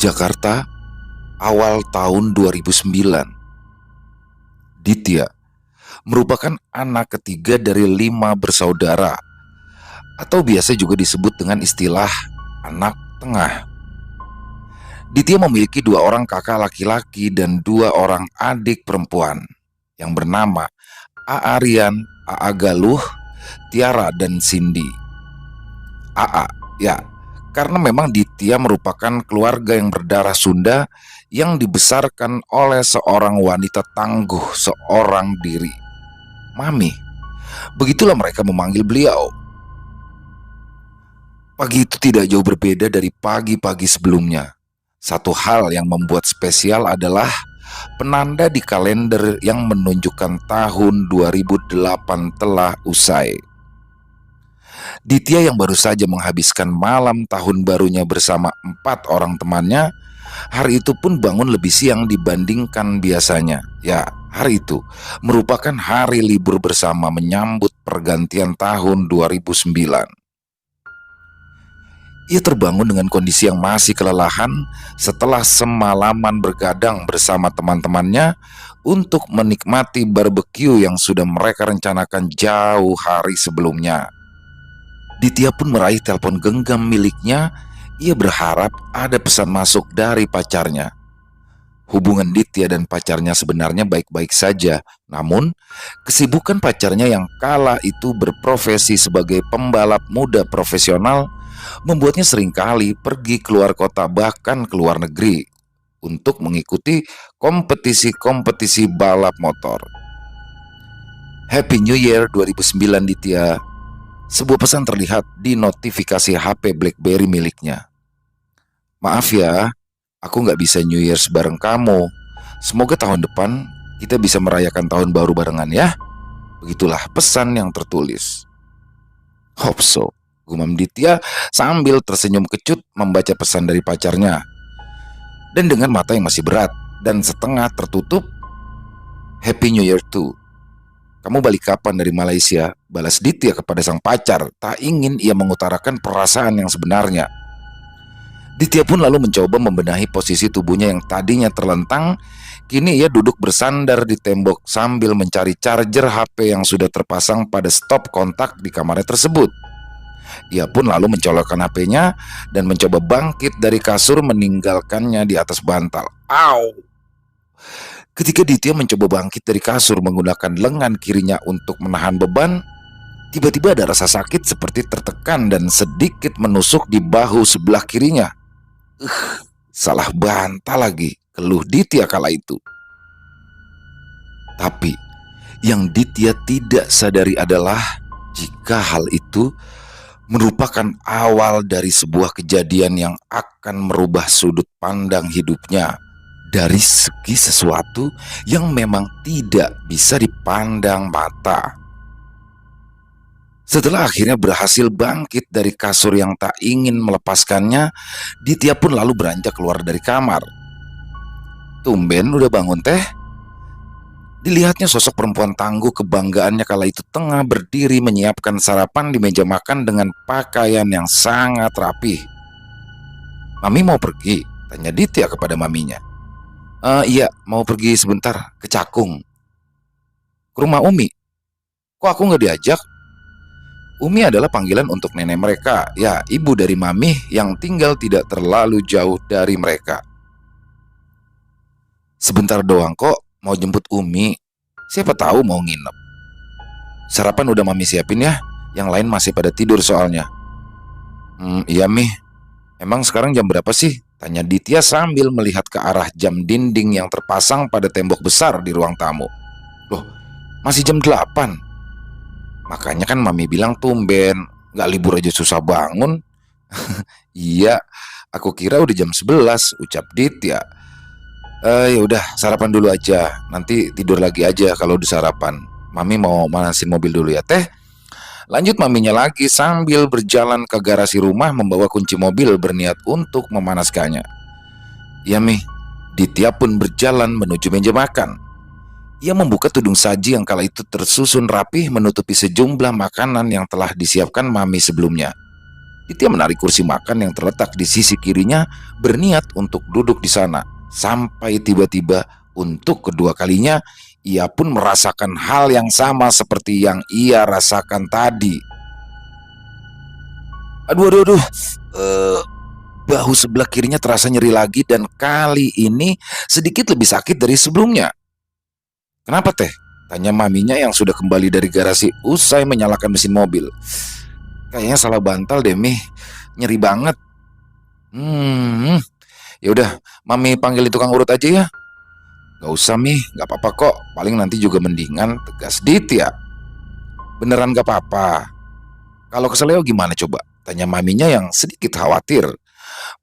Jakarta, awal tahun 2009. Ditya merupakan anak ketiga dari 5 bersaudara, atau biasa juga disebut dengan istilah anak tengah. Ditya memiliki 2 orang kakak laki-laki dan 2 orang adik perempuan yang bernama Aa Rian, Aa Galuh, Tiara, dan Cindy. Aa, ya, karena memang Ditya merupakan keluarga yang berdarah Sunda yang dibesarkan oleh seorang wanita tangguh seorang diri, Mami. Begitulah mereka memanggil beliau. Pagi itu tidak jauh berbeda dari pagi-pagi sebelumnya. Satu hal yang membuat spesial adalah penanda di kalender yang menunjukkan tahun 2008 telah usai. Ditya yang baru saja menghabiskan malam tahun barunya bersama 4 orang temannya, hari itu pun bangun lebih siang dibandingkan biasanya. Ya, hari itu merupakan hari libur bersama menyambut pergantian tahun 2009. Ia terbangun dengan kondisi yang masih kelelahan setelah semalaman bergadang bersama teman-temannya untuk menikmati barbeque yang sudah mereka rencanakan jauh hari sebelumnya. Ditya pun meraih telepon genggam miliknya. Ia berharap ada pesan masuk dari pacarnya. Hubungan Ditya dan pacarnya sebenarnya baik-baik saja. Namun, kesibukan pacarnya yang kala itu berprofesi sebagai pembalap muda profesional membuatnya seringkali pergi keluar kota bahkan ke luar negeri untuk mengikuti kompetisi-kompetisi balap motor. Happy New Year 2009 Ditya. Sebuah pesan terlihat di notifikasi HP BlackBerry miliknya. Maaf ya, aku nggak bisa New Year's bareng kamu. Semoga tahun depan kita bisa merayakan tahun baru barengan ya. Begitulah pesan yang tertulis. Hope so, gumam Ditya sambil tersenyum kecut membaca pesan dari pacarnya. Dan dengan mata yang masih berat dan setengah tertutup, Happy New Year too. Kamu balik kapan dari Malaysia? Balas Ditya kepada sang pacar. Tak ingin ia mengutarakan perasaan yang sebenarnya. Ditya pun lalu mencoba membenahi posisi tubuhnya yang tadinya terlentang. Kini ia duduk bersandar di tembok sambil mencari charger HP yang sudah terpasang pada stop kontak di kamarnya tersebut. Ia pun lalu mencolokkan HP-nya dan mencoba bangkit dari kasur meninggalkannya di atas bantal. Au! Ketika Ditya mencoba bangkit dari kasur menggunakan lengan kirinya untuk menahan beban, tiba-tiba ada rasa sakit seperti tertekan dan sedikit menusuk di bahu sebelah kirinya. Salah bantal lagi, keluh Ditya kala itu. Tapi yang Ditya tidak sadari adalah jika hal itu merupakan awal dari sebuah kejadian yang akan merubah sudut pandang hidupnya dari segi sesuatu yang memang tidak bisa dipandang mata. Setelah akhirnya berhasil bangkit dari kasur yang tak ingin melepaskannya, Ditya pun lalu beranjak keluar dari kamar. Tumben udah bangun teh? Dilihatnya sosok perempuan tangguh kebanggaannya kala itu tengah berdiri menyiapkan sarapan di meja makan dengan pakaian yang sangat rapih. Mami mau pergi? Tanya Ditya kepada maminya. Iya, mau pergi sebentar ke Cakung. Ke rumah Umi. Kok aku gak diajak? Umi adalah panggilan untuk nenek mereka, ya ibu dari Mami yang tinggal tidak terlalu jauh dari mereka. Sebentar doang kok, mau jemput Umi. Siapa tahu mau nginep. Sarapan udah Mami siapin ya, yang lain masih pada tidur soalnya. Iya Mi. Emang sekarang jam berapa sih? Tanya Ditya sambil melihat ke arah jam dinding yang terpasang pada tembok besar di ruang tamu. Loh, masih jam 8. Makanya kan Mami bilang tumben, gak libur aja susah bangun. Iya, aku kira udah jam 11, ucap Ditya. Ya udah, sarapan dulu aja. Nanti tidur lagi aja kalau udah sarapan. Mami mau manasin mobil dulu ya teh. Lanjut maminya lagi sambil berjalan ke garasi rumah membawa kunci mobil berniat untuk memanaskannya. Ya Mi, Ditya pun berjalan menuju meja makan. Ia membuka tudung saji yang kala itu tersusun rapih menutupi sejumlah makanan yang telah disiapkan Mami sebelumnya. Ditya menarik kursi makan yang terletak di sisi kirinya, berniat untuk duduk di sana. Sampai tiba-tiba untuk kedua kalinya ia pun merasakan hal yang sama seperti yang ia rasakan tadi. Aduh, aduh, aduh. Bahu sebelah kirinya terasa nyeri lagi dan kali ini sedikit lebih sakit dari sebelumnya. Kenapa teh? Tanya maminya yang sudah kembali dari garasi usai menyalakan mesin mobil. Kayaknya salah bantal deh, Mi. Nyeri banget. Ya udah, Mami panggil tukang urut aja ya. Gak usah, Mi. Gak apa-apa kok. Paling nanti juga mendingan, tegas Ditya. Beneran gak apa-apa. Kalau keseleo gimana coba? Tanya maminya yang sedikit khawatir.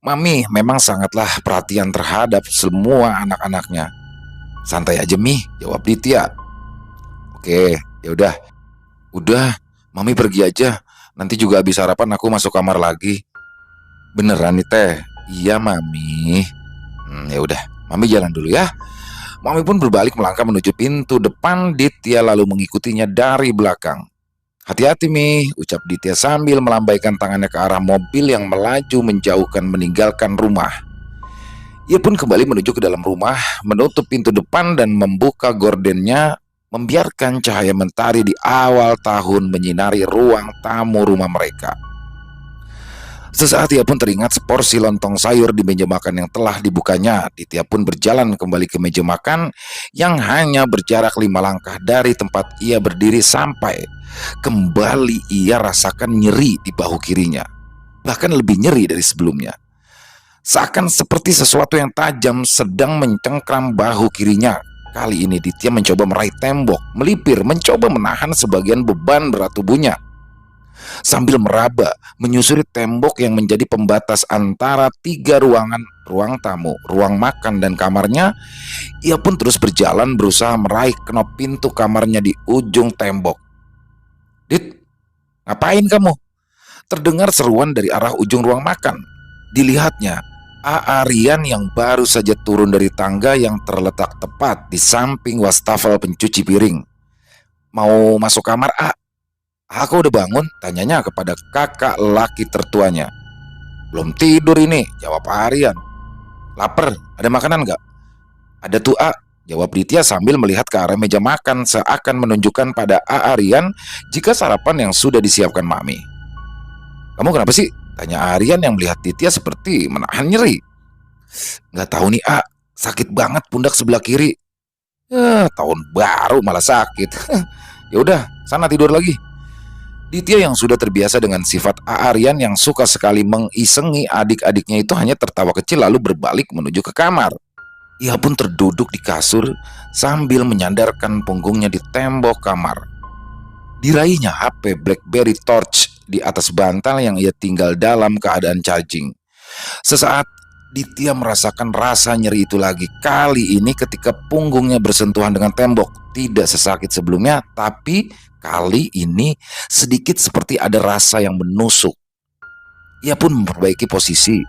Mami memang sangatlah perhatian terhadap semua anak-anaknya. Santai aja, Mi, jawab Ditya. Oke, ya udah. Udah, Mami pergi aja. Nanti juga habis sarapan aku masuk kamar lagi. Beneran nih teh? Iya, Mami. Ya udah, Mami jalan dulu ya. Mami pun berbalik melangkah menuju pintu depan. Ditya lalu mengikutinya dari belakang. Hati-hati, Mi, ucap Ditya sambil melambaikan tangannya ke arah mobil yang melaju menjauhkan meninggalkan rumah. Ia pun kembali menuju ke dalam rumah, menutup pintu depan dan membuka gordennya, membiarkan cahaya mentari di awal tahun menyinari ruang tamu rumah mereka. Sesaat ia pun teringat seporsi lontong sayur di meja makan yang telah dibukanya. Ditya pun berjalan kembali ke meja makan yang hanya berjarak 5 langkah dari tempat ia berdiri sampai kembali ia rasakan nyeri di bahu kirinya. Bahkan lebih nyeri dari sebelumnya. Seakan seperti sesuatu yang tajam sedang mencengkram bahu kirinya. Kali ini Ditya mencoba meraih tembok, melipir, mencoba menahan sebagian beban berat tubuhnya. Sambil meraba, menyusuri tembok yang menjadi pembatas antara 3 ruangan, ruang tamu, ruang makan, dan kamarnya, ia pun terus berjalan berusaha meraih knop pintu kamarnya di ujung tembok. Dit, ngapain kamu? Terdengar seruan dari arah ujung ruang makan. Dilihatnya, Rian yang baru saja turun dari tangga yang terletak tepat di samping wastafel pencuci piring. Mau masuk kamar, A? Aku udah bangun, tanyanya kepada kakak laki tertuanya. Belum tidur ini, jawab Rian. Laper, ada makanan gak? Ada tuh, A, jawab Ditya sambil melihat ke arah meja makan seakan menunjukkan pada Rian jika sarapan yang sudah disiapkan Mami. Kamu kenapa sih? Tanya Rian yang melihat Ditya seperti menahan nyeri. Gak tahu nih, A, sakit banget pundak sebelah kiri. Tahun baru malah sakit. Ya udah, sana tidur lagi. Ditya yang sudah terbiasa dengan sifat Rian yang suka sekali mengisengi adik-adiknya itu hanya tertawa kecil lalu berbalik menuju ke kamar. Ia pun terduduk di kasur sambil menyandarkan punggungnya di tembok kamar. Diraihnya HP BlackBerry Torch di atas bantal yang ia tinggal dalam keadaan charging. Sesaat Ditya merasakan rasa nyeri itu lagi. Kali ini ketika punggungnya bersentuhan dengan tembok. Tidak sesakit sebelumnya, tapi kali ini sedikit seperti ada rasa yang menusuk. Ia pun memperbaiki posisi,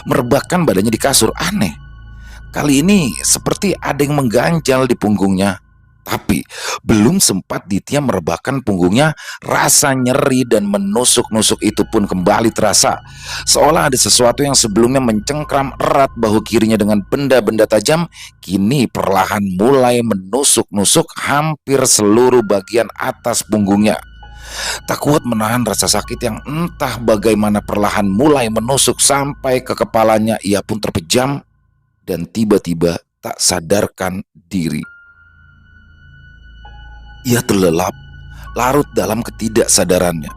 merebahkan badannya di kasur. Aneh, kali ini seperti ada yang mengganjal di punggungnya. Tapi belum sempat Ditya merebahkan punggungnya, rasa nyeri dan menusuk-nusuk itu pun kembali terasa. Seolah ada sesuatu yang sebelumnya mencengkram erat bahu kirinya dengan benda-benda tajam, kini perlahan mulai menusuk-nusuk hampir seluruh bagian atas punggungnya. Tak kuat menahan rasa sakit yang entah bagaimana perlahan mulai menusuk sampai ke kepalanya, ia pun terpejam dan tiba-tiba tak sadarkan diri. Ia terlelap, larut dalam ketidaksadarannya.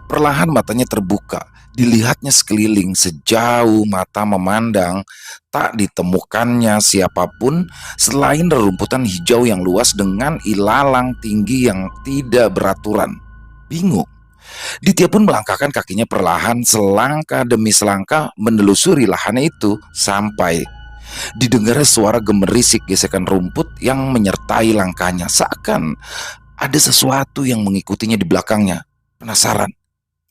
Perlahan matanya terbuka, dilihatnya sekeliling sejauh mata memandang, tak ditemukannya siapapun selain rerumputan hijau yang luas dengan ilalang tinggi yang tidak beraturan. Bingung, Ditya pun melangkahkan kakinya perlahan selangkah demi selangkah menelusuri lahannya itu sampai didengar suara gemerisik gesekan rumput yang menyertai langkahnya. Seakan ada sesuatu yang mengikutinya di belakangnya. Penasaran,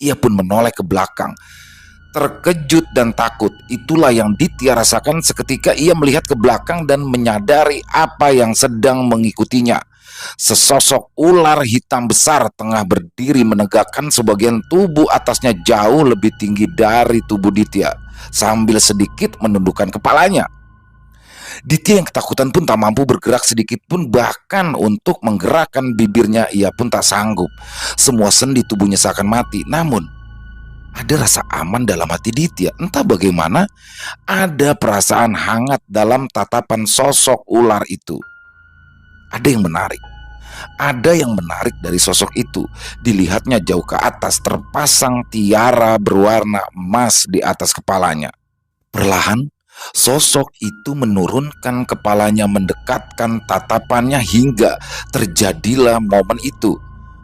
ia pun menoleh ke belakang. Terkejut dan takut, itulah yang Ditya rasakan seketika ia melihat ke belakang dan menyadari apa yang sedang mengikutinya. sesosok ular hitam besar tengah berdiri menegakkan sebagian tubuh atasnya jauh lebih tinggi dari tubuh Ditya, sambil sedikit menundukkan kepalanya. Ditya yang ketakutan pun tak mampu bergerak sedikit pun, bahkan untuk menggerakkan bibirnya ia pun tak sanggup. Semua sendi tubuhnya seakan mati. Namun ada rasa aman dalam hati Ditya. Entah bagaimana, ada perasaan hangat dalam tatapan sosok ular itu. Ada yang menarik. Ada yang menarik dari sosok itu. Dilihatnya jauh ke atas, terpasang tiara berwarna emas di atas kepalanya. Perlahan sosok itu menurunkan kepalanya, mendekatkan tatapannya, hingga terjadilah momen itu.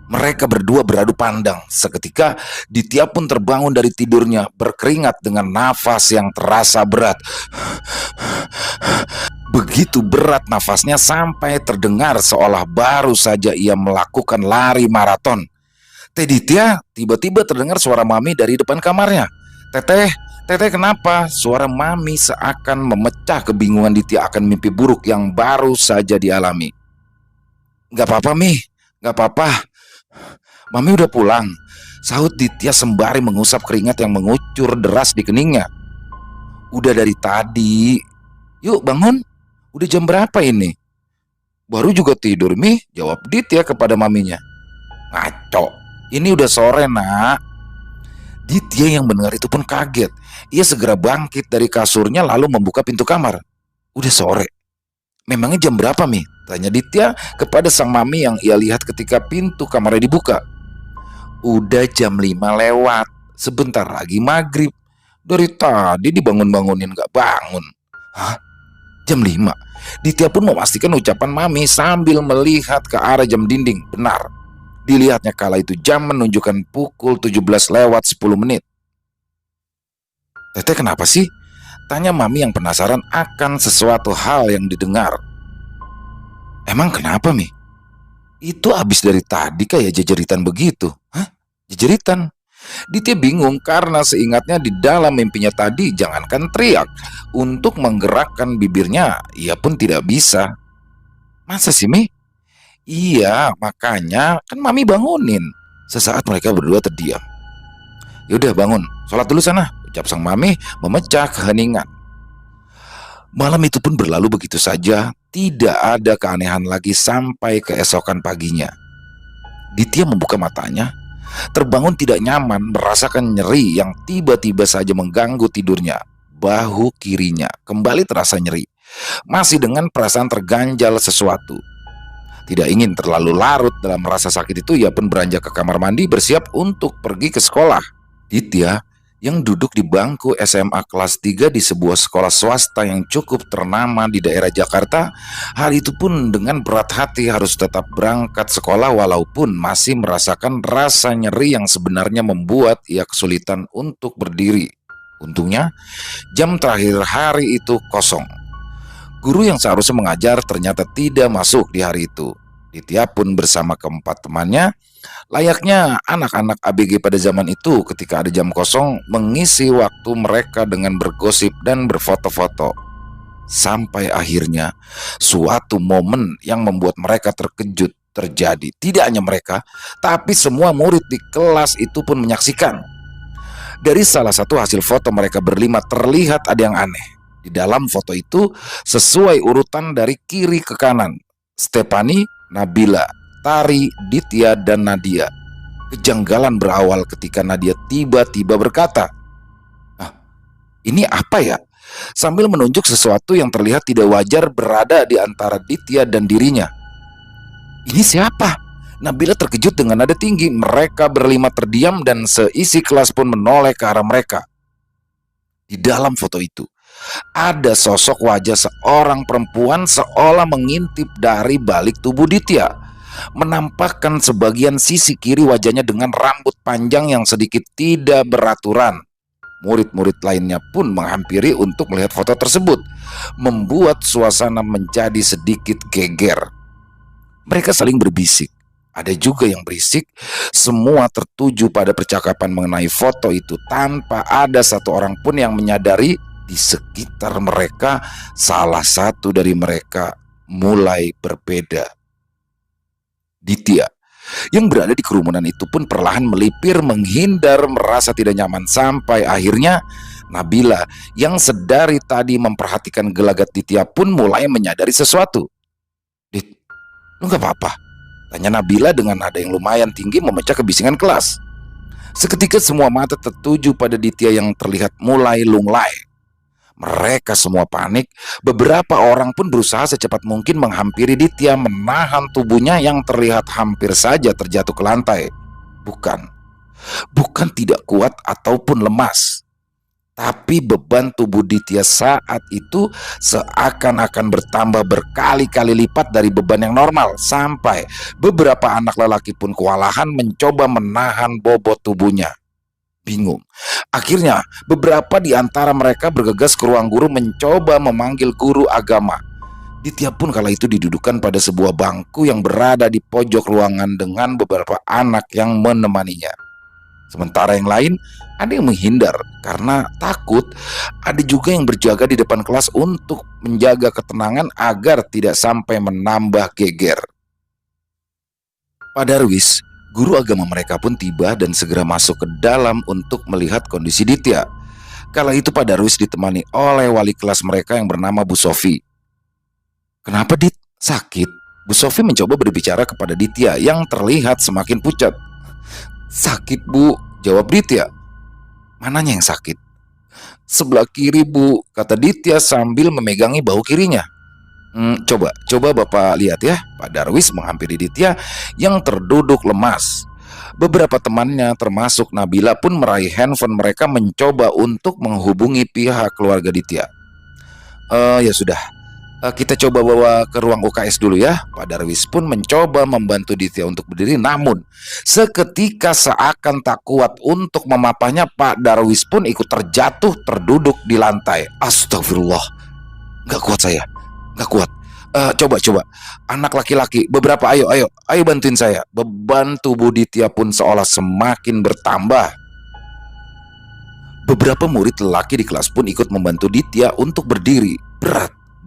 Mereka berdua beradu pandang. Seketika Ditya pun terbangun dari tidurnya, berkeringat dengan nafas yang terasa berat. Begitu berat nafasnya sampai terdengar seolah baru saja ia melakukan lari maraton. Teh Ditya, tiba-tiba terdengar suara Mami dari depan kamarnya. Teteh, Teteh kenapa? Suara Mami seakan memecah kebingungan Ditya akan mimpi buruk yang baru saja dialami. Gak apa-apa Mi, gak apa-apa. Mami udah pulang, sahut Ditya sembari mengusap keringat yang mengucur deras di keningnya. Udah dari tadi. Yuk bangun, udah jam berapa ini? Baru juga tidur Mi, jawab Ditya kepada maminya. Ngaco, ini udah sore nak. Ditya yang mendengar itu pun kaget. Ia segera bangkit dari kasurnya lalu membuka pintu kamar. Udah sore. Memangnya jam berapa Mi? Tanya Ditya kepada sang mami yang ia lihat ketika pintu kamarnya dibuka. Udah jam 5 lewat. Sebentar lagi maghrib. Dari tadi dibangun-bangunin gak bangun. Hah? Jam 5? Ditya pun memastikan ucapan mami sambil melihat ke arah jam dinding. Benar. Dilihatnya kala itu jam menunjukkan pukul 17 lewat 10 menit. Teteh kenapa sih? Tanya mami yang penasaran akan sesuatu hal yang didengar. Emang kenapa Mi? Itu abis dari tadi kayak jejeritan begitu. Hah? Jejeritan? Ditya bingung karena seingatnya di dalam mimpinya tadi jangankan teriak, untuk menggerakkan bibirnya ia pun tidak bisa. Masa sih Mi? Iya, makanya kan Mami bangunin. Sesaat mereka berdua terdiam. Yaudah bangun, sholat dulu sana, ucap sang Mami memecah keheningan. Malam itu pun berlalu begitu saja, tidak ada keanehan lagi sampai keesokan paginya. Ditya membuka matanya, terbangun tidak nyaman, merasakan nyeri yang tiba-tiba saja mengganggu tidurnya. Bahu kirinya kembali terasa nyeri, masih dengan perasaan terganjal sesuatu. Tidak ingin terlalu larut dalam rasa sakit itu, ia pun beranjak ke kamar mandi bersiap untuk pergi ke sekolah. Ditya yang duduk di bangku SMA kelas 3 di sebuah sekolah swasta yang cukup ternama di daerah Jakarta, hari itu pun dengan berat hati harus tetap berangkat sekolah walaupun masih merasakan rasa nyeri yang sebenarnya membuat ia kesulitan untuk berdiri. Untungnya jam terakhir hari itu kosong. Guru yang seharusnya mengajar ternyata tidak masuk di hari itu. Ditya pun bersama keempat temannya, layaknya anak-anak ABG pada zaman itu, ketika ada jam kosong mengisi waktu mereka dengan bergosip dan berfoto-foto. Sampai akhirnya suatu momen yang membuat mereka terkejut terjadi. Tidak hanya mereka, tapi semua murid di kelas itu pun menyaksikan. Dari salah satu hasil foto mereka berlima terlihat ada yang aneh. Di dalam foto itu sesuai urutan dari kiri ke kanan: Stefani, Nabila, Tari, Ditya, dan Nadia. Kejanggalan berawal ketika Nadia tiba-tiba berkata, "Ah, ini apa ya?" Sambil menunjuk sesuatu yang terlihat tidak wajar berada di antara Ditya dan dirinya. "Ini siapa?" Nabila terkejut dengan nada tinggi. Mereka berlima terdiam dan seisi kelas pun menoleh ke arah mereka. Di dalam foto itu ada sosok wajah seorang perempuan seolah mengintip dari balik tubuh Ditya, menampakkan sebagian sisi kiri wajahnya dengan rambut panjang yang sedikit tidak beraturan. Murid-murid lainnya pun menghampiri untuk melihat foto tersebut, membuat suasana menjadi sedikit geger. Mereka saling berbisik, ada juga yang berisik. Semua tertuju pada percakapan mengenai foto itu tanpa ada satu orang pun yang menyadari di sekitar mereka salah satu dari mereka mulai berbeda. Ditya yang berada di kerumunan itu pun perlahan melipir, menghindar, merasa tidak nyaman, sampai akhirnya Nabila yang sedari tadi memperhatikan gelagat Ditya pun mulai menyadari sesuatu. "Dit, lu gak apa-apa?" tanya Nabila dengan nada yang lumayan tinggi memecah kebisingan kelas. Seketika semua mata tertuju pada Ditya yang terlihat mulai lunglai. Mereka semua panik. Beberapa orang pun berusaha secepat mungkin menghampiri Ditya, menahan tubuhnya yang terlihat hampir saja terjatuh ke lantai. Bukan tidak kuat ataupun lemas, tapi beban tubuh Ditya saat itu seakan-akan bertambah berkali-kali lipat dari beban yang normal, sampai beberapa anak lelaki pun kewalahan mencoba menahan bobot tubuhnya. Bingung. Akhirnya beberapa di antara mereka bergegas ke ruang guru mencoba memanggil guru agama. Ditya pun kala itu didudukan pada sebuah bangku yang berada di pojok ruangan dengan beberapa anak yang menemaninya. Sementara yang lain ada yang menghindar karena takut. Ada juga yang berjaga di depan kelas untuk menjaga ketenangan agar tidak sampai menambah geger. Pak Darwis, guru agama mereka pun tiba dan segera masuk ke dalam untuk melihat kondisi Ditya. Kala itu Pak Darwis ditemani oleh wali kelas mereka yang bernama Bu Sofi. "Kenapa, Dit? Sakit?" Bu Sofi mencoba berbicara kepada Ditya yang terlihat semakin pucat. "Sakit, Bu," jawab Ditya. "Mananya yang sakit?" "Sebelah kiri, Bu," kata Ditya sambil memegangi bahu kirinya. Coba Bapak lihat ya." Pak Darwis menghampiri Ditya yang terduduk lemas. Beberapa temannya termasuk Nabila pun meraih handphone mereka mencoba untuk menghubungi pihak keluarga Ditya. Ya sudah, kita coba bawa ke ruang UKS dulu ya." Pak Darwis pun mencoba membantu Ditya untuk berdiri, namun seketika seakan tak kuat untuk memapahnya, Pak Darwis pun ikut terjatuh terduduk di lantai. "Astagfirullah, gak kuat saya, gak kuat. Coba anak laki-laki beberapa, ayo bantuin saya." Beban tubuh Ditya pun seolah semakin bertambah. Beberapa murid lelaki di kelas pun ikut membantu Ditya untuk berdiri.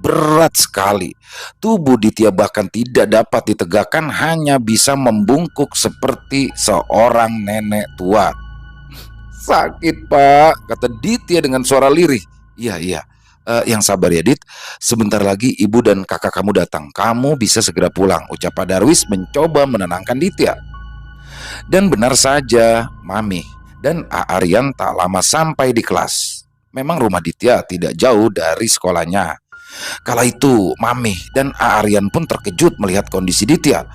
Berat sekali. Tubuh Ditya bahkan tidak dapat ditegakkan, hanya bisa membungkuk seperti seorang nenek tua. "Sakit, Pak," kata Ditya dengan suara lirih. Iya, yang sabar ya, Dit. Sebentar lagi ibu dan kakak kamu datang. Kamu bisa segera pulang," ucap Pak Darwis mencoba menenangkan Ditya. Dan benar saja, Mami dan Aryan tak lama sampai di kelas. Memang rumah Ditya tidak jauh dari sekolahnya. Kala itu Mami dan Aryan pun terkejut melihat kondisi Ditya.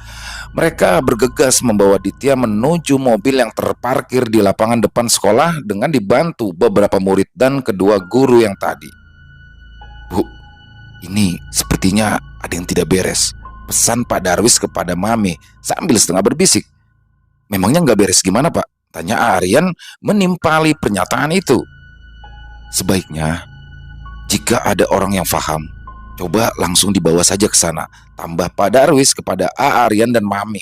Mereka bergegas membawa Ditya menuju mobil yang terparkir di lapangan depan sekolah dengan dibantu beberapa murid dan kedua guru yang tadi. "Bu, ini sepertinya ada yang tidak beres," pesan Pak Darwis kepada Mami sambil setengah berbisik. "Memangnya nggak beres gimana, Pak?" tanya Aryan menimpali pernyataan itu. "Sebaiknya jika ada orang yang paham, coba langsung dibawa saja ke sana," tambah Pak Darwis kepada Aryan dan Mami.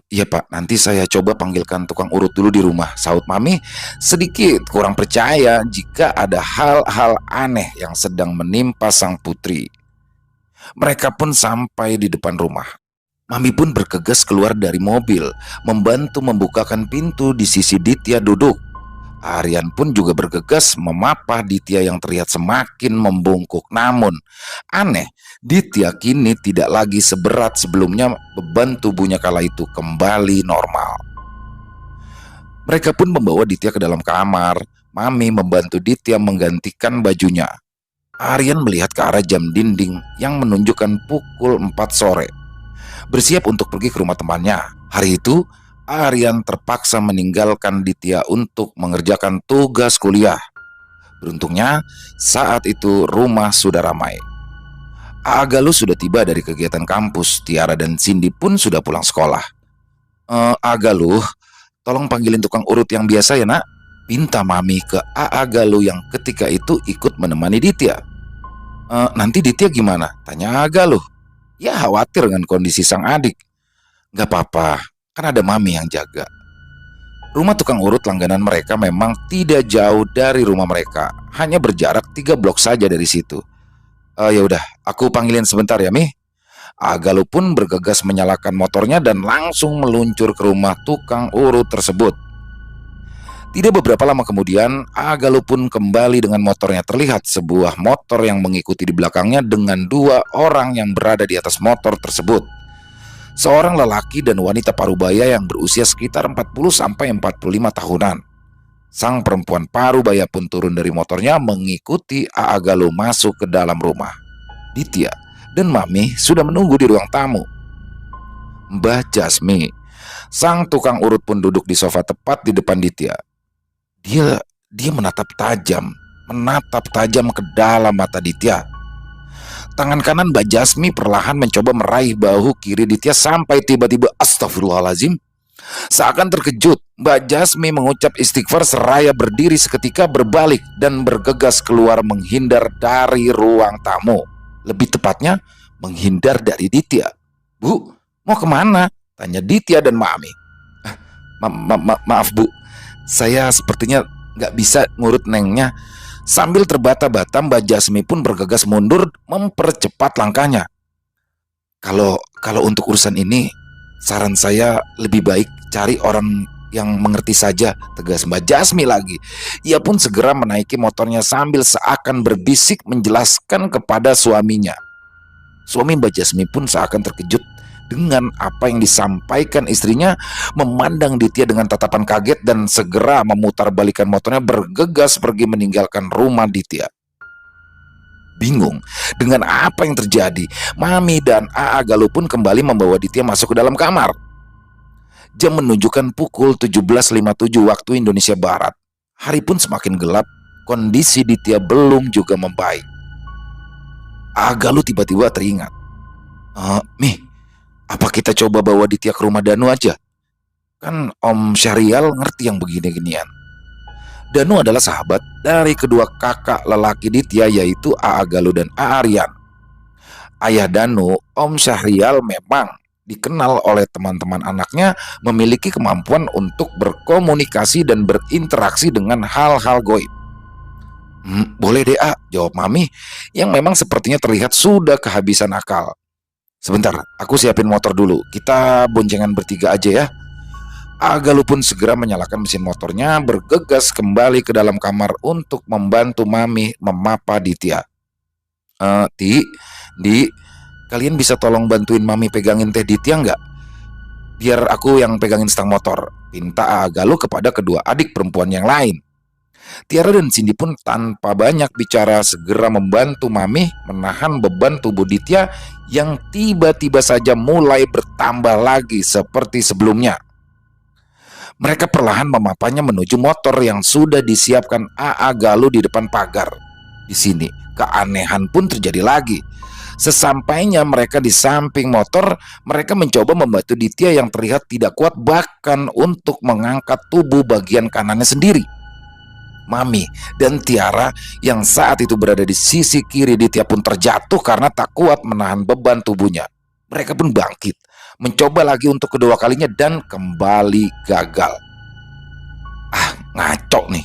"Iya Pak, nanti saya coba panggilkan tukang urut dulu di rumah," sahut Mami sedikit kurang percaya jika ada hal-hal aneh yang sedang menimpa sang putri. Mereka pun sampai di depan rumah. Mami pun bergegas keluar dari mobil, membantu membukakan pintu di sisi Ditya duduk. Aryan pun juga bergegas memapah Ditya yang terlihat semakin membungkuk. Namun aneh, Ditya kini tidak lagi seberat sebelumnya. Beban tubuhnya kala itu kembali normal. Mereka pun membawa Ditya ke dalam kamar. Mami membantu Ditya menggantikan bajunya. Aryan melihat ke arah jam dinding yang menunjukkan pukul 4 sore. Bersiap untuk pergi ke rumah temannya. Hari itu Aryan terpaksa meninggalkan Ditya untuk mengerjakan tugas kuliah. Beruntungnya saat itu rumah sudah ramai. Galus sudah tiba dari kegiatan kampus. Tiara dan Cindy pun sudah pulang sekolah. Galuh, tolong panggilin tukang urut yang biasa ya nak," pinta Mami ke Galuh yang ketika itu ikut menemani Ditya. Nanti Ditya gimana?" tanya Galuh. Ya khawatir dengan kondisi sang adik. "Gak apa-apa, kan ada Mami yang jaga." Rumah tukang urut langganan mereka memang tidak jauh dari rumah mereka, hanya berjarak 3 blok saja dari situ. Ya udah, aku panggilin sebentar ya, Mi." Agalu pun bergegas menyalakan motornya dan langsung meluncur ke rumah tukang urut tersebut. Tidak beberapa lama kemudian, Agalu pun kembali dengan motornya. Terlihat sebuah motor yang mengikuti di belakangnya dengan dua orang yang berada di atas motor tersebut. Seorang lelaki dan wanita parubaya yang berusia sekitar 40-45 tahunan. Sang perempuan parubaya pun turun dari motornya mengikuti Agalu masuk ke dalam rumah. Ditya dan Mami sudah menunggu di ruang tamu. Mbah Jasmi, sang tukang urut pun duduk di sofa tepat di depan Ditya. Dia menatap tajam ke dalam mata Ditya. Tangan kanan Mbak Jasmi perlahan mencoba meraih bahu kiri Ditya sampai tiba-tiba astagfirullahalazim. Seakan terkejut, Mbak Jasmi mengucap istighfar seraya berdiri seketika berbalik dan bergegas keluar menghindar dari ruang tamu. Lebih tepatnya, menghindar dari Ditya. "Bu, mau kemana?" tanya Ditya dan Mami. Maaf Bu, saya sepertinya nggak bisa ngurut nengnya." Sambil terbata-bata, Mbak Jasmi pun bergegas mundur mempercepat langkahnya. Kalau untuk urusan ini, saran saya lebih baik cari orang yang mengerti saja, tegas Mbak Jasmi lagi. Ia pun segera menaiki motornya sambil seakan berbisik menjelaskan kepada suaminya. Suami Mbak Jasmi pun seakan terkejut dengan apa yang disampaikan istrinya, memandang Ditya dengan tatapan kaget dan segera memutarbalikkan motornya bergegas pergi meninggalkan rumah Ditya. Bingung dengan apa yang terjadi, Mami dan Agalu pun kembali membawa Ditya masuk ke dalam kamar. Jam menunjukkan pukul 17.57 waktu Indonesia Barat. Hari pun semakin gelap, kondisi Ditya belum juga membaik. Agalu tiba-tiba teringat. Mi, apa kita coba bawa Ditya ke rumah Danu aja? Kan Om Syahrial ngerti yang begini-ginian. Danu adalah sahabat dari kedua kakak lelaki Ditya, yaitu Agalu dan Aryan. Ayah Danu, Om Syahrial, memang dikenal oleh teman-teman anaknya memiliki kemampuan untuk berkomunikasi dan berinteraksi dengan hal-hal goib. Boleh deh jawab Mami yang memang sepertinya terlihat sudah kehabisan akal. Sebentar, aku siapin motor dulu. Kita boncengan bertiga aja ya. Agalu pun segera menyalakan mesin motornya, bergegas kembali ke dalam kamar untuk membantu Mami memapa Ditya. Di, kalian bisa tolong bantuin Mami pegangin teh Ditya nggak? Biar aku yang pegangin stang motor, pinta Agalu kepada kedua adik perempuan yang lain. Tiara dan Cindy pun tanpa banyak bicara segera membantu Mami menahan beban tubuh Ditya yang tiba-tiba saja mulai bertambah lagi seperti sebelumnya. Mereka perlahan memapanya menuju motor yang sudah disiapkan Agalu di depan pagar. Di sini, keanehan pun terjadi lagi. Sesampainya mereka di samping motor, mereka mencoba membantu Ditya yang terlihat tidak kuat bahkan untuk mengangkat tubuh bagian kanannya sendiri. Mami dan Tiara yang saat itu berada di sisi kiri Ditya pun terjatuh karena tak kuat menahan beban tubuhnya. Mereka pun bangkit, mencoba lagi untuk kedua kalinya dan kembali gagal. Ngaco nih.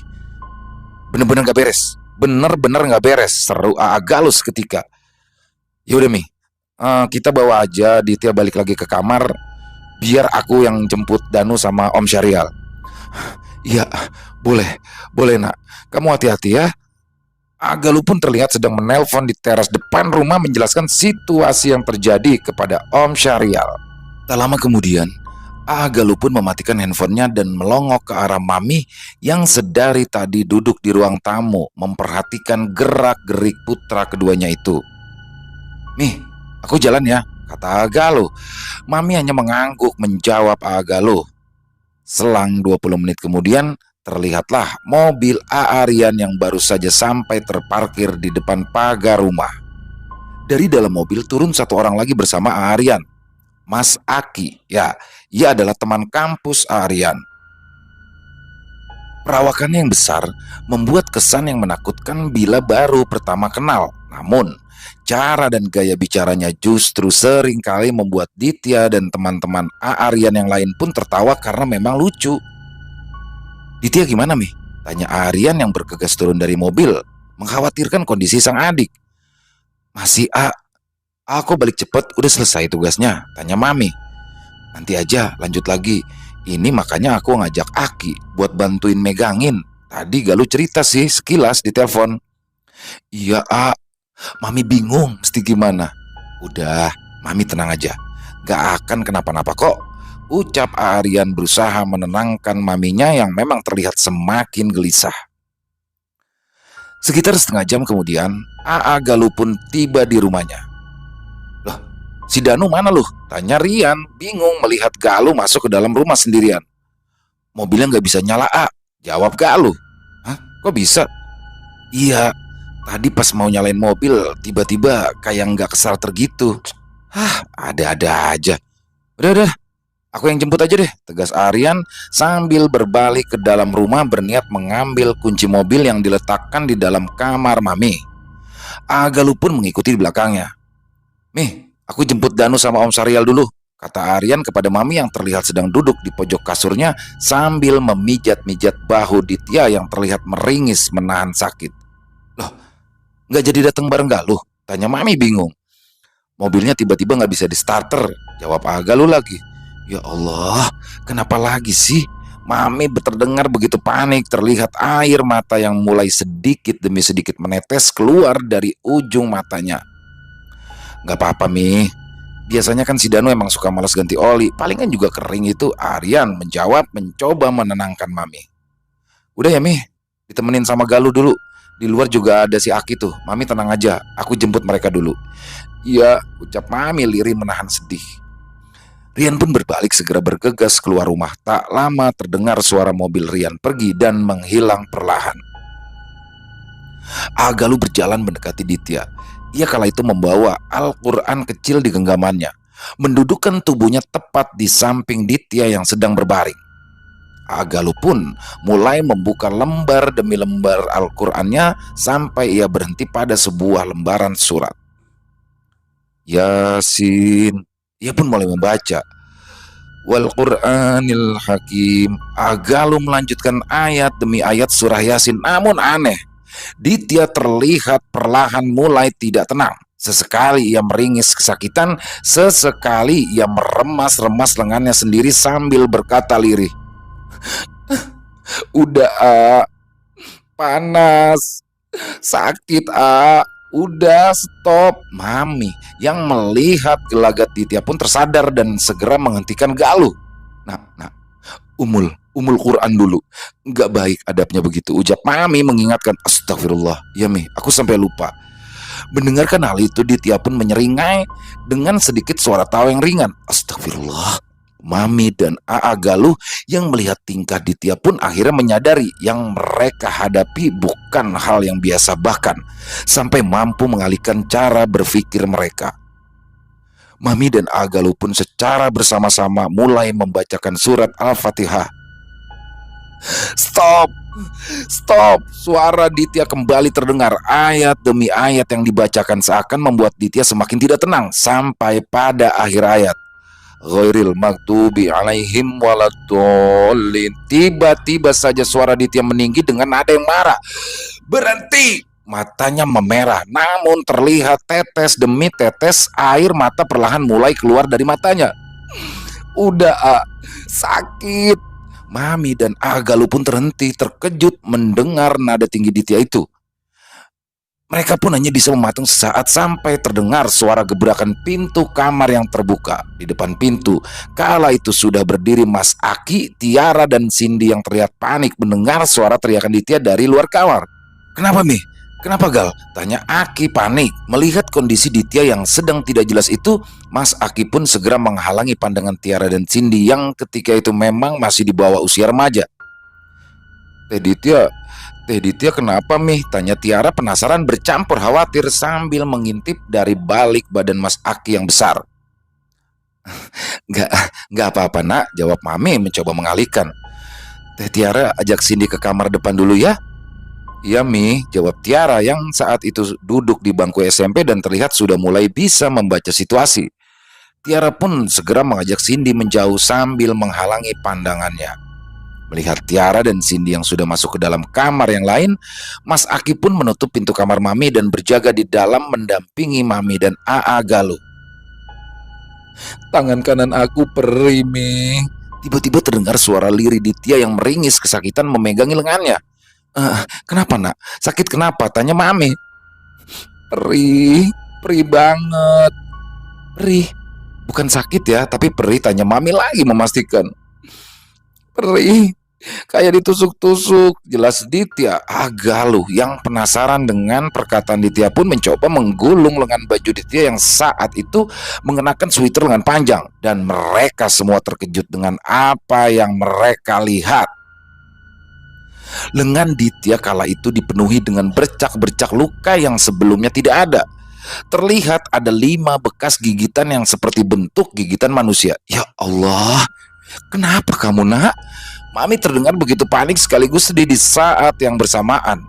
Bener-bener gak beres. Bener-bener gak beres, seru Agalu seketika. Yaudah Mi, kita bawa aja Ditya balik lagi ke kamar. Biar aku yang jemput Danu sama Om Syahrial. Iya, boleh nak. Kamu hati-hati ya. Agalu pun terlihat sedang menelpon di teras depan rumah menjelaskan situasi yang terjadi kepada Om Syahrial. Tak lama kemudian, Agalu pun mematikan handphonenya dan melongok ke arah Mami yang sedari tadi duduk di ruang tamu memperhatikan gerak-gerik putra keduanya itu. "Mi, aku jalan ya," kata Agalu. Mami hanya mengangguk menjawab Agalu. Selang 20 menit kemudian, terlihatlah mobil Aryan yang baru saja sampai terparkir di depan pagar rumah. Dari dalam mobil turun satu orang lagi bersama Aryan, Mas Aki. Ya, ia adalah teman kampus Aryan. Perawakannya yang besar membuat kesan yang menakutkan bila baru pertama kenal. Namun, cara dan gaya bicaranya justru seringkali membuat Ditya dan teman-teman Aryan yang lain pun tertawa karena memang lucu. "Ditya gimana Mi?" tanya Aryan yang bergegas turun dari mobil, mengkhawatirkan kondisi sang adik. "Masih Aku balik cepet, udah selesai tugasnya, tanya Mami. Nanti aja, lanjut lagi. Ini makanya aku ngajak Aki buat bantuin megangin. Tadi Galuh cerita sih sekilas di telepon. Iya, Mami bingung mesti gimana. Udah, Mami tenang aja. Gak akan kenapa-napa kok. Ucap Aryan berusaha menenangkan maminya yang memang terlihat semakin gelisah. Sekitar setengah jam kemudian, Galuh pun tiba di rumahnya. Loh, si Danu mana loh? Tanya Rian, bingung melihat Galuh masuk ke dalam rumah sendirian. Mobilnya gak bisa nyala, jawab Galuh. Hah? Kok bisa? Iya, tadi pas mau nyalain mobil, tiba-tiba kayak nggak kestarter gitu. Ada-ada aja. Udah, aku yang jemput aja deh, tegas Aryan sambil berbalik ke dalam rumah berniat mengambil kunci mobil yang diletakkan di dalam kamar Mami. Galuh pun mengikuti di belakangnya. Mih, aku jemput Danu sama Om Sarial dulu, kata Aryan kepada Mami yang terlihat sedang duduk di pojok kasurnya sambil memijat-mijat bahu Ditya yang terlihat meringis menahan sakit. Loh, nggak jadi datang bareng Galuh? Tanya Mami bingung. Mobilnya tiba-tiba nggak bisa di starter, jawab Galuh lagi. Ya Allah, kenapa lagi sih? Mami terdengar begitu panik, terlihat air mata yang mulai sedikit demi sedikit menetes keluar dari ujung matanya. Gak apa-apa Mi, biasanya kan si Danu emang suka malas ganti oli, palingan juga kering itu, Aryan menjawab mencoba menenangkan Mami. Udah ya Mi, ditemenin sama Galuh dulu. Di luar juga ada si Aki tuh, Mami tenang aja, aku jemput mereka dulu. Iya, ucap Mami lirih menahan sedih. Rian pun berbalik segera bergegas keluar rumah. Tak lama terdengar suara mobil Rian pergi dan menghilang perlahan. Galuh berjalan mendekati Ditya. Ia kala itu membawa Al-Quran kecil di genggamannya, mendudukkan tubuhnya tepat di samping Ditya yang sedang berbaring. Galuh pun mulai membuka lembar demi lembar Al-Qurannya sampai ia berhenti pada sebuah lembaran surat. Yasin. Ia pun mulai membaca. Wal Qur'anil Hakim. Galuh melanjutkan ayat demi ayat surah Yasin. Namun aneh, Ditya terlihat perlahan mulai tidak tenang. Sesekali ia meringis kesakitan, sesekali ia meremas-remas lengannya sendiri sambil berkata lirih, udah panas, sakit udah stop. Mami yang melihat gelagat Ditya pun tersadar dan segera menghentikan Galuh. Nah, umul Quran dulu, nggak baik adabnya begitu, ucap Mami mengingatkan. Astagfirullah, ya Mi, aku sampai lupa. Mendengarkan hal itu Ditya pun menyeringai dengan sedikit suara tawa yang ringan. Astagfirullah. Mami dan Galuh yang melihat tingkah Ditya pun akhirnya menyadari yang mereka hadapi bukan hal yang biasa, bahkan sampai mampu mengalihkan cara berpikir mereka. Mami dan Galuh pun secara bersama-sama mulai membacakan surat Al-Fatihah. Stop! Suara Ditya kembali terdengar. Ayat demi ayat yang dibacakan seakan membuat Ditya semakin tidak tenang sampai pada akhir ayat. Ghairil maghdubi alaihim waladdallin. Tiba-tiba saja suara Ditya meninggi dengan nada yang marah. Berhenti! Matanya memerah, namun terlihat tetes demi tetes air mata perlahan mulai keluar dari matanya. Udah sakit. Mami dan Galuh pun terhenti terkejut mendengar nada tinggi Ditya itu. Mereka pun hanya bisa mematung sesaat sampai terdengar suara gebrakan pintu kamar yang terbuka. Di depan pintu, kala itu sudah berdiri Mas Aki, Tiara, dan Cindy yang terlihat panik mendengar suara teriakan Ditya dari luar kamar. Kenapa Mi? Kenapa Gal? Tanya Aki panik. Melihat kondisi Ditya yang sedang tidak jelas itu, Mas Aki pun segera menghalangi pandangan Tiara dan Cindy yang ketika itu memang masih di bawah usia remaja. Teh Ditya kenapa Mi? Tanya Tiara penasaran bercampur khawatir sambil mengintip dari balik badan Mas Aki yang besar. Nggak apa-apa nak, jawab Mami mencoba mengalihkan. Teh Tiara ajak Cindy ke kamar depan dulu ya. Iya Mi, jawab Tiara yang saat itu duduk di bangku SMP dan terlihat sudah mulai bisa membaca situasi. Tiara pun segera mengajak Cindy menjauh sambil menghalangi pandangannya. Melihat Tiara dan Cindy yang sudah masuk ke dalam kamar yang lain, Mas Aki pun menutup pintu kamar Mami dan berjaga di dalam mendampingi Mami dan Aa Galuh. Tangan kanan aku perih, Mi. Tiba-tiba terdengar suara lirih Ditya yang meringis kesakitan memegangi lengannya. Kenapa, Nak? Sakit kenapa? Tanya Mami. Perih, perih banget. Perih? Bukan sakit ya, tapi perih, tanya Mami lagi memastikan. Perih, kayak ditusuk-tusuk. Jelas Ditya. Galuh yang penasaran dengan perkataan Ditya pun mencoba menggulung lengan baju Ditya yang saat itu mengenakan sweater lengan panjang. Dan mereka semua terkejut dengan apa yang mereka lihat. Lengan Ditya kala itu dipenuhi dengan bercak-bercak luka yang sebelumnya tidak ada. Terlihat ada 5 bekas gigitan yang seperti bentuk gigitan manusia. Ya Allah, kenapa kamu, Nak? Mami terdengar begitu panik sekaligus sedih di saat yang bersamaan.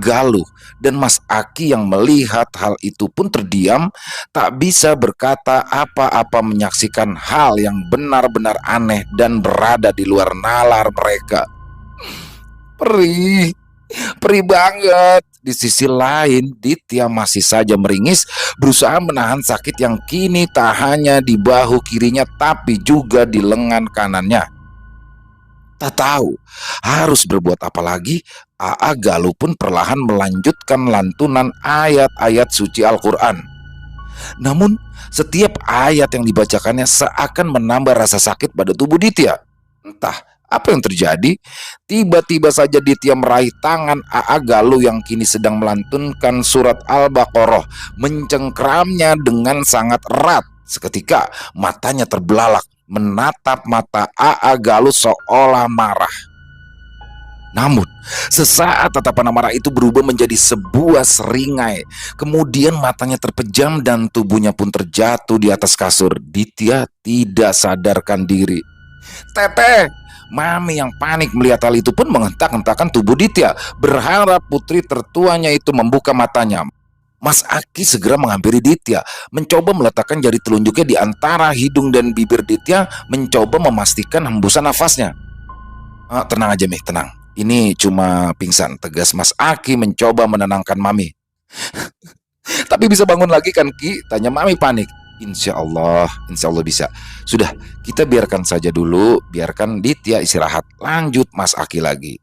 Galuh dan Mas Aki yang melihat hal itu pun terdiam, tak bisa berkata apa-apa menyaksikan hal yang benar-benar aneh dan berada di luar nalar mereka. Perih, perih banget. Di sisi lain, Ditya masih saja meringis, berusaha menahan sakit yang kini tak hanya di bahu kirinya tapi juga di lengan kanannya. Tak tahu harus berbuat apa lagi, Aa Galuh pun perlahan melanjutkan lantunan ayat-ayat suci Al-Quran. Namun, setiap ayat yang dibacakannya seakan menambah rasa sakit pada tubuh Ditya. Entah apa yang terjadi, tiba-tiba saja Ditya meraih tangan Aa Galuh yang kini sedang melantunkan surat Al-Baqarah, mencengkramnya dengan sangat erat. Seketika matanya terbelalak, menatap mata Aa Galuh seolah marah. Namun, sesaat tatapan amarah itu berubah menjadi sebuah seringai. Kemudian matanya terpejam dan tubuhnya pun terjatuh di atas kasur. Ditya tidak sadarkan diri. Teteh! Mami yang panik melihat hal itu pun menghentak-hentakan tubuh Ditya, berharap putri tertuanya itu membuka matanya. Mas Aki segera menghampiri Ditya, mencoba meletakkan jari telunjuknya di antara hidung dan bibir Ditya, mencoba memastikan hembusan nafasnya. Tenang aja, Mi, tenang. Ini cuma pingsan, tegas Mas Aki mencoba menenangkan Mami. Tapi bisa bangun lagi kan, Ki? Tanya Mami panik. Insya Allah bisa. Sudah, kita biarkan saja dulu, biarkan Ditya istirahat. Lanjut Mas Aki lagi.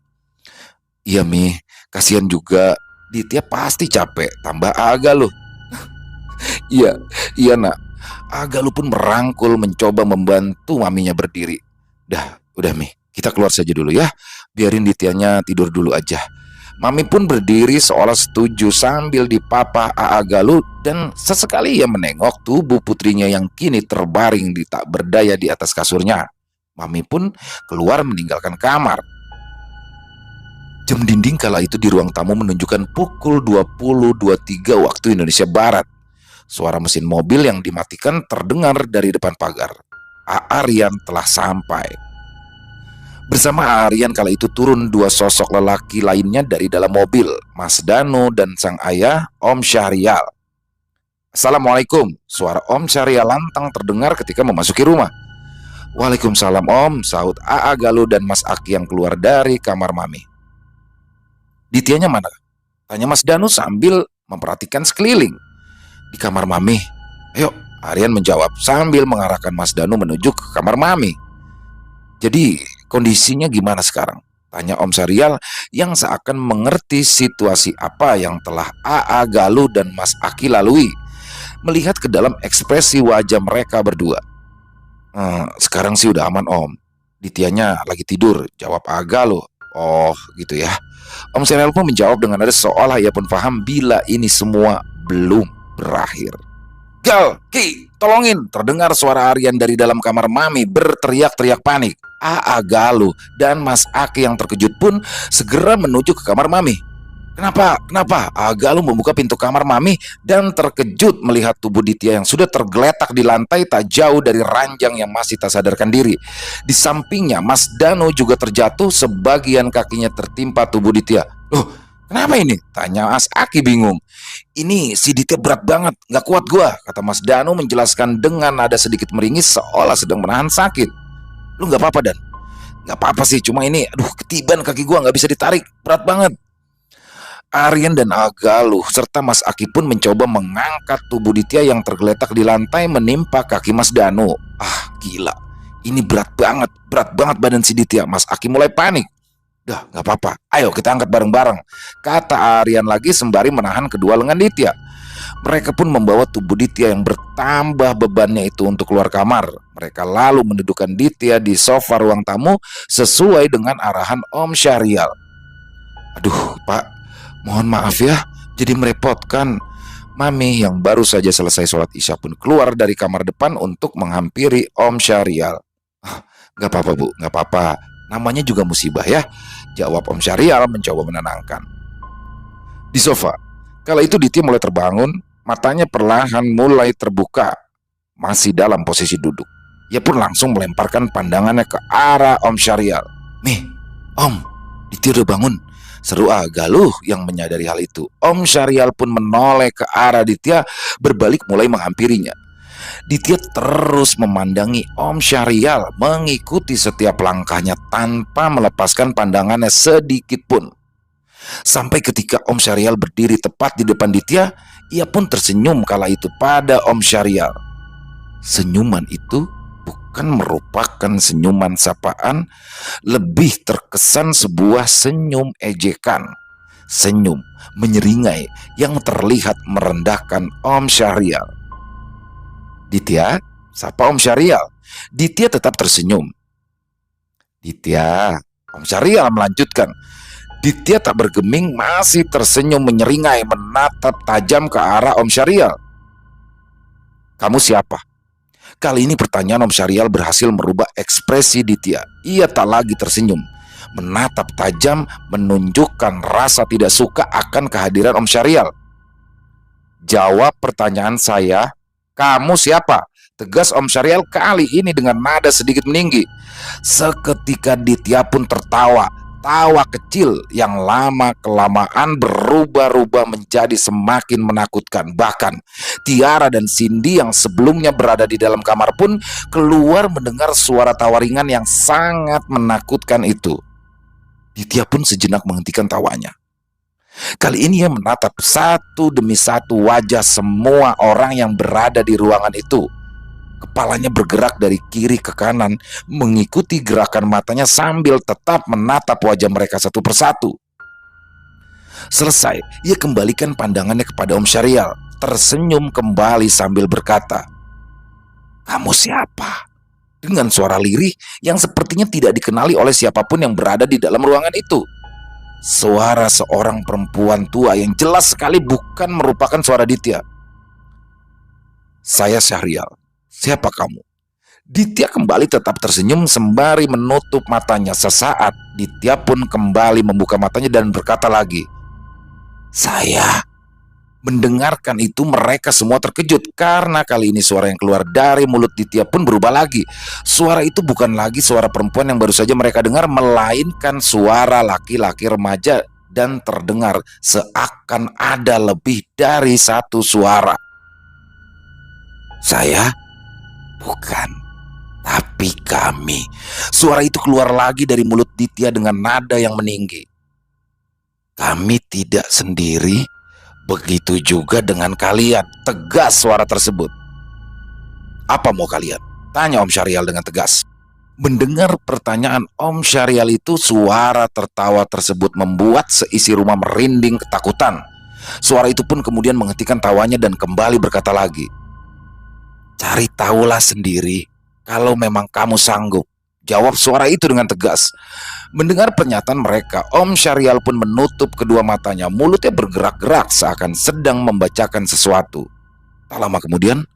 Iya, Mi, kasihan juga. Ditya pasti capek, tambah Galuh. Iya, Nak. Galuh pun merangkul mencoba membantu maminya berdiri. Udah Mi, kita keluar saja dulu ya. Biarin Dityanya tidur dulu aja. Mami pun berdiri seolah setuju sambil dipapah Aa Galuh dan sesekali ia menengok tubuh putrinya yang kini terbaring di tak berdaya di atas kasurnya. Mami pun keluar meninggalkan kamar. Jam dinding kala itu di ruang tamu menunjukkan pukul 20.23 waktu Indonesia Barat. Suara mesin mobil yang dimatikan terdengar dari depan pagar. Aryan telah sampai. Bersama Aryan kala itu turun 2 sosok lelaki lainnya dari dalam mobil, Mas Danu dan sang ayah, Om Syahrial. Assalamualaikum, suara Om Syahrial lantang terdengar ketika memasuki rumah. Waalaikumsalam Om, sahut Aa Galuh dan Mas Aki yang keluar dari kamar Mami. Dityanya mana? Tanya Mas Danu sambil memperhatikan sekeliling. Di kamar Mami. Ayo, Aryan menjawab sambil mengarahkan Mas Danu menuju ke kamar Mami. Jadi kondisinya gimana sekarang? Tanya Om Syahrial yang seakan mengerti situasi apa yang telah Aa Galuh dan Mas Aki lalui. Melihat ke dalam ekspresi wajah mereka berdua. Sekarang sih udah aman Om. Dityanya lagi tidur, jawab Aa Galuh. Oh gitu ya. Om Syahrial pun menjawab dengan nada seolah ia pun paham bila ini semua belum berakhir. Gal, Ki, tolongin! Terdengar suara Aryan dari dalam kamar Mami berteriak-teriak panik. Aa Galuh dan Mas Aki yang terkejut pun segera menuju ke kamar Mami. Kenapa? Aa Galuh membuka pintu kamar Mami dan terkejut melihat tubuh Ditya yang sudah tergeletak di lantai tak jauh dari ranjang yang masih tak sadarkan diri. Di sampingnya Mas Danu juga terjatuh, sebagian kakinya tertimpa tubuh Ditya. Loh, kenapa ini? Tanya Mas Aki bingung. Ini si Ditya berat banget, gak kuat gua, kata Mas Danu menjelaskan dengan nada sedikit meringis seolah sedang menahan sakit. Lu gak apa-apa Dan? Nggak apa-apa sih, cuma ini aduh ketiban kaki gua nggak bisa ditarik, berat banget. Aryan dan Agaluh serta Mas Aki pun mencoba mengangkat tubuh Ditya yang tergeletak di lantai menimpa kaki Mas Danu. Ah, gila. Ini berat banget badan si Ditya. Mas Aki mulai panik. Dah, nggak apa-apa. Ayo kita angkat bareng-bareng, kata Aryan lagi sembari menahan kedua lengan Ditya. Mereka pun membawa tubuh Ditya yang bertambah bebannya itu untuk keluar kamar. Mereka lalu mendudukkan Ditya di sofa ruang tamu sesuai dengan arahan Om Syahrial. Aduh, Pak, mohon maaf ya, jadi merepotkan. Mami yang baru saja selesai sholat isya pun keluar dari kamar depan untuk menghampiri Om Syahrial. Ah, gak apa-apa Bu, gak apa-apa. Namanya juga musibah ya, jawab Om Syahrial mencoba menenangkan. Di sofa, kala itu Ditya mulai terbangun, matanya perlahan mulai terbuka, masih dalam posisi duduk. Ia pun langsung melemparkan pandangannya ke arah Om Syahrial. Nih, Om, Ditya udah bangun, seru Agaluh yang menyadari hal itu. Om Syahrial pun menoleh ke arah Ditya, berbalik mulai menghampirinya. Ditya terus memandangi Om Syahrial, mengikuti setiap langkahnya tanpa melepaskan pandangannya sedikit pun. Sampai ketika Om Syahrial berdiri tepat di depan Ditya, ia pun tersenyum kala itu pada Om Syahrial. Senyuman itu bukan merupakan senyuman sapaan, lebih terkesan sebuah senyum ejekan. Senyum menyeringai yang terlihat merendahkan Om Syahrial. Ditya, sapa Om Syahrial. Ditya tetap tersenyum. Ditya, Om Syahrial melanjutkan. Ditya tak bergeming, masih tersenyum menyeringai menatap tajam ke arah Om Syahrial. Kamu siapa? Kali ini pertanyaan Om Syahrial berhasil merubah ekspresi Ditya. Ia tak lagi tersenyum, menatap tajam menunjukkan rasa tidak suka akan kehadiran Om Syahrial. Jawab pertanyaan saya, kamu siapa? Tegas Om Syahrial kali ini dengan nada sedikit meninggi. Seketika Ditya pun tertawa. Tawa kecil yang lama-kelamaan berubah-ubah menjadi semakin menakutkan. Bahkan Tiara dan Cindy yang sebelumnya berada di dalam kamar pun keluar mendengar suara tawa ringan yang sangat menakutkan itu. Ditya pun sejenak menghentikan tawanya. Kali ini ia menatap satu demi satu wajah semua orang yang berada di ruangan itu. Kepalanya bergerak dari kiri ke kanan, mengikuti gerakan matanya sambil tetap menatap wajah mereka satu persatu. Selesai, ia kembalikan pandangannya kepada Om Syahrial, tersenyum kembali sambil berkata, "Kamu siapa?" Dengan suara lirih yang sepertinya tidak dikenali oleh siapapun yang berada di dalam ruangan itu. Suara seorang perempuan tua yang jelas sekali bukan merupakan suara Ditya. "Saya Syahrial. Siapa kamu?" Ditya kembali tetap tersenyum sembari menutup matanya. Sesaat, Ditya pun kembali membuka matanya dan berkata lagi, "Saya." Mendengarkan itu mereka semua terkejut karena kali ini suara yang keluar dari mulut Ditya pun berubah lagi. Suara itu bukan lagi suara perempuan yang baru saja mereka dengar, melainkan suara laki-laki remaja dan terdengar seakan ada lebih dari satu suara. "Saya? Bukan, tapi kami." Suara itu keluar lagi dari mulut Ditya dengan nada yang meninggi. "Kami tidak sendiri, begitu juga dengan kalian," tegas suara tersebut. "Apa mau kalian?" tanya Om Syahrial dengan tegas. Mendengar pertanyaan Om Syahrial itu, suara tertawa tersebut membuat seisi rumah merinding ketakutan. Suara itu pun kemudian menghentikan tawanya dan kembali berkata lagi, "Cari tahulah sendiri kalau memang kamu sanggup," jawab suara itu dengan tegas. Mendengar pernyataan mereka, Om Syahrial pun menutup kedua matanya. Mulutnya bergerak-gerak seakan sedang membacakan sesuatu. Tak lama kemudian,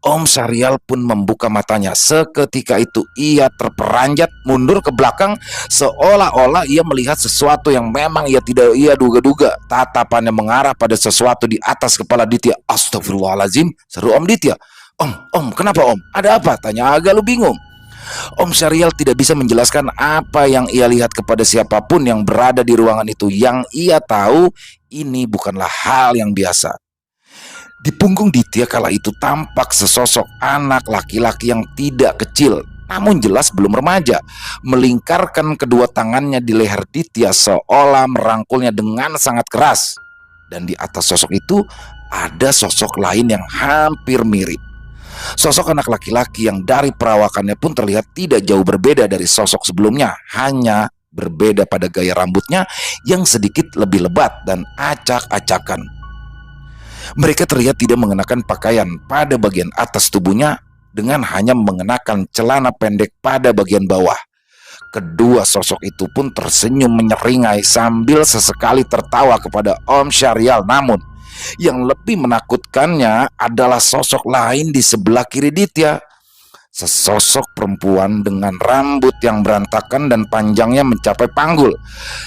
Om Syahrial pun membuka matanya. Seketika itu ia terperanjat mundur ke belakang, seolah-olah ia melihat sesuatu yang memang tidak ia duga-duga. Tatapannya mengarah pada sesuatu di atas kepala Ditya. "Astagfirullahaladzim," seru Om Ditya. Om, kenapa Om? Ada apa?" tanya Agaluh bingung. Om Syahrial tidak bisa menjelaskan apa yang ia lihat kepada siapapun yang berada di ruangan itu. Yang ia tahu, ini bukanlah hal yang biasa. Di punggung Ditya kala itu tampak sesosok anak laki-laki yang tidak kecil, namun jelas belum remaja, melingkarkan kedua tangannya di leher Ditya seolah merangkulnya dengan sangat keras. Dan di atas sosok itu ada sosok lain yang hampir mirip. Sosok anak laki-laki yang dari perawakannya pun terlihat tidak jauh berbeda dari sosok sebelumnya, hanya berbeda pada gaya rambutnya yang sedikit lebih lebat dan acak-acakan. Mereka terlihat tidak mengenakan pakaian pada bagian atas tubuhnya, dengan hanya mengenakan celana pendek pada bagian bawah. Kedua sosok itu pun tersenyum menyeringai sambil sesekali tertawa kepada Om Syahrial. Namun yang lebih menakutkannya adalah sosok lain di sebelah kiri Ditya. Sesosok perempuan dengan rambut yang berantakan dan panjangnya mencapai panggul.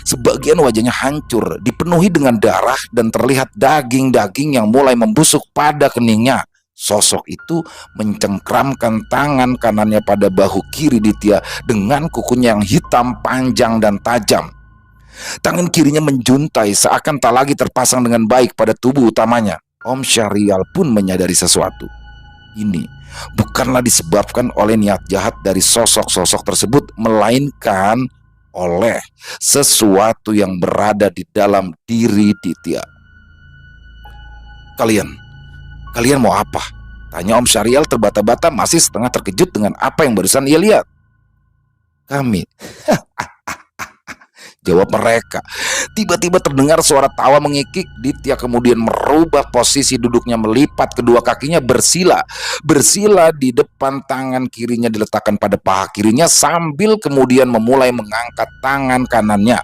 Sebagian wajahnya hancur, dipenuhi dengan darah dan terlihat daging-daging yang mulai membusuk pada keningnya. Sosok itu mencengkramkan tangan kanannya pada bahu kiri Ditya dengan kukunya yang hitam, panjang, dan tajam. Tangan kirinya menjuntai seakan tak lagi terpasang dengan baik pada tubuh utamanya. Om Syahrial pun menyadari sesuatu. Ini bukanlah disebabkan oleh niat jahat dari sosok-sosok tersebut, melainkan oleh sesuatu yang berada di dalam diri Ditya. Kalian mau apa? Tanya Om Syahrial terbata-bata, masih setengah terkejut dengan apa yang barusan ia lihat. Kami, jawab mereka. Tiba-tiba terdengar suara tawa mengikik. Ditya kemudian merubah posisi duduknya, melipat kedua kakinya bersila di depan, tangan kirinya diletakkan pada paha kirinya sambil kemudian memulai mengangkat tangan kanannya.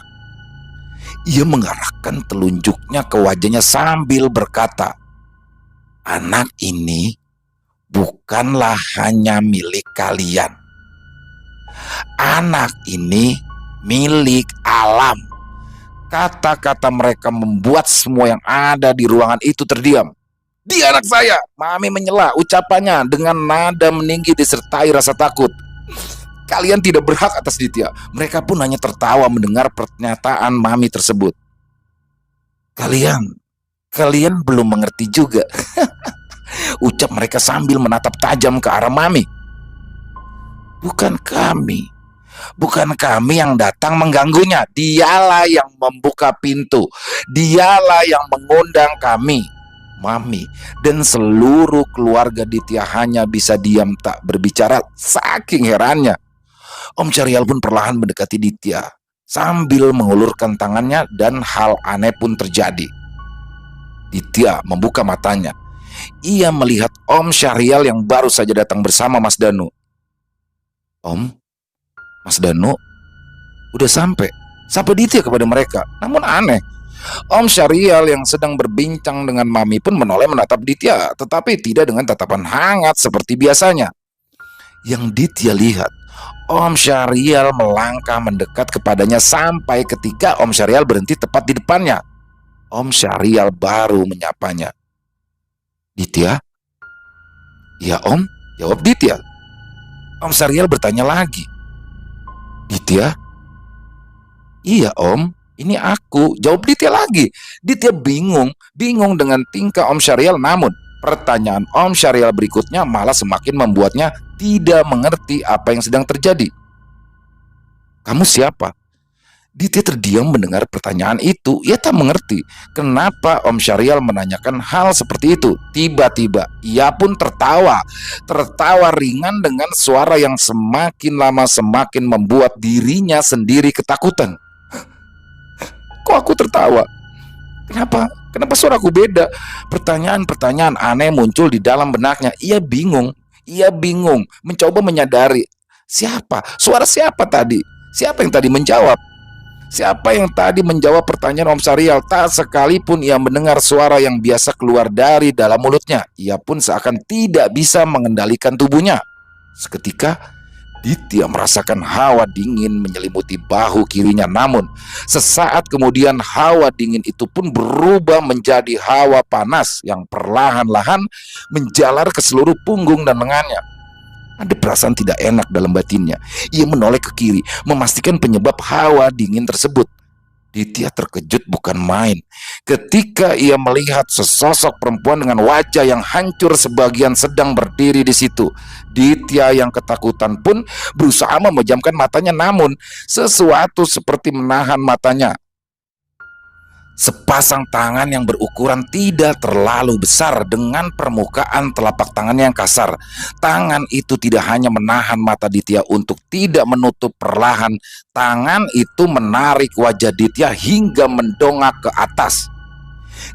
Ia mengarahkan telunjuknya ke wajahnya sambil berkata, "Anak ini bukanlah hanya milik kalian. Anak ini milik alam." Kata-kata mereka membuat semua yang ada di ruangan itu terdiam. "Dia anak saya!" Mami menyela ucapannya dengan nada meninggi disertai rasa takut. "Kalian tidak berhak atas Ditya." Mereka pun hanya tertawa mendengar pernyataan Mami tersebut. Kalian belum mengerti juga," ucap mereka sambil menatap tajam ke arah Mami. Bukan kami yang datang mengganggunya. Dialah yang membuka pintu. Dialah yang mengundang kami. Mami dan seluruh keluarga Ditya hanya bisa diam tak berbicara saking herannya. Om Syahrial pun perlahan mendekati Ditya sambil mengulurkan tangannya, dan hal aneh pun terjadi. Ditya membuka matanya. Ia melihat Om Syahrial yang baru saja datang bersama Mas Danu. "Om, Mas Danu udah sampai," sapa Ditya kepada mereka. Namun aneh, Om Syahrial yang sedang berbincang dengan Mami pun menoleh menatap Ditya, tetapi tidak dengan tatapan hangat seperti biasanya. Yang Ditya lihat, Om Syahrial melangkah mendekat kepadanya sampai ketika Om Syahrial berhenti tepat di depannya. Om Syahrial baru menyapanya. "Ditya?" "Ya Om," jawab Ditya. Om Syahrial bertanya lagi. "Ditya?" "Iya Om, ini aku," jawab Ditya lagi. Ditya bingung dengan tingkah Om Syahrial, namun pertanyaan Om Syahrial berikutnya malah semakin membuatnya tidak mengerti apa yang sedang terjadi. "Kamu siapa?" Ditya terdiam mendengar pertanyaan itu. Ia tak mengerti kenapa Om Syahrial menanyakan hal seperti itu. Tiba-tiba ia pun tertawa ringan dengan suara yang semakin lama semakin membuat dirinya sendiri ketakutan. "Kok aku tertawa? Kenapa suaraku beda?" Pertanyaan-pertanyaan aneh muncul di dalam benaknya. Ia bingung mencoba menyadari suara siapa tadi? Siapa yang tadi menjawab? Siapa yang tadi menjawab pertanyaan Om Syahrial? Tak sekalipun ia mendengar suara yang biasa keluar dari dalam mulutnya. Ia pun seakan tidak bisa mengendalikan tubuhnya. Seketika Ditya merasakan hawa dingin menyelimuti bahu kirinya. Namun sesaat kemudian hawa dingin itu pun berubah menjadi hawa panas yang perlahan-lahan menjalar ke seluruh punggung dan lengannya. Ada perasaan tidak enak dalam batinnya. Ia menoleh ke kiri, memastikan penyebab hawa dingin tersebut. Ditya terkejut bukan main Ketika ia melihat sesosok perempuan dengan wajah yang hancur sebagian sedang berdiri di situ, Ditya yang ketakutan pun berusaha memejamkan matanya, namun sesuatu seperti menahan matanya. Sepasang tangan yang berukuran tidak terlalu besar dengan permukaan telapak tangannya yang kasar. Tangan itu tidak hanya menahan mata Ditya untuk tidak menutup perlahan, tangan itu menarik wajah Ditya hingga mendongak ke atas.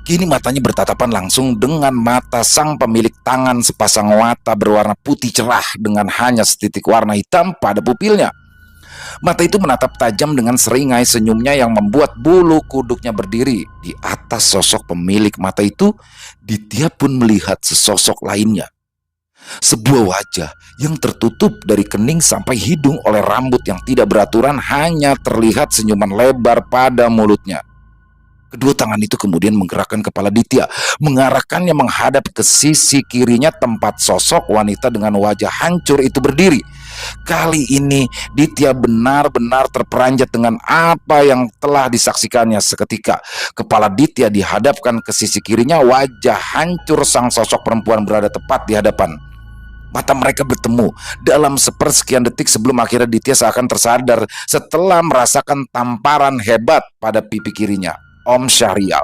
Kini matanya bertatapan langsung dengan mata sang pemilik tangan, sepasang mata berwarna putih cerah dengan hanya setitik warna hitam pada pupilnya. Mata itu menatap tajam dengan seringai senyumnya yang membuat bulu kuduknya berdiri. Di atas sosok pemilik mata itu, Ditya pun melihat sesosok lainnya. Sebuah wajah yang tertutup dari kening sampai hidung oleh rambut yang tidak beraturan, hanya terlihat senyuman lebar pada mulutnya. Kedua tangan itu kemudian menggerakkan kepala Ditya, mengarahkannya menghadap ke sisi kirinya tempat sosok wanita dengan wajah hancur itu berdiri. Kali ini Ditya benar-benar terperanjat dengan apa yang telah disaksikannya seketika. Kepala Ditya dihadapkan ke sisi kirinya, wajah hancur sang sosok perempuan berada tepat di hadapan. Mata mereka bertemu dalam sepersekian detik sebelum akhirnya Ditya seakan tersadar setelah merasakan tamparan hebat pada pipi kirinya. Om Syahrial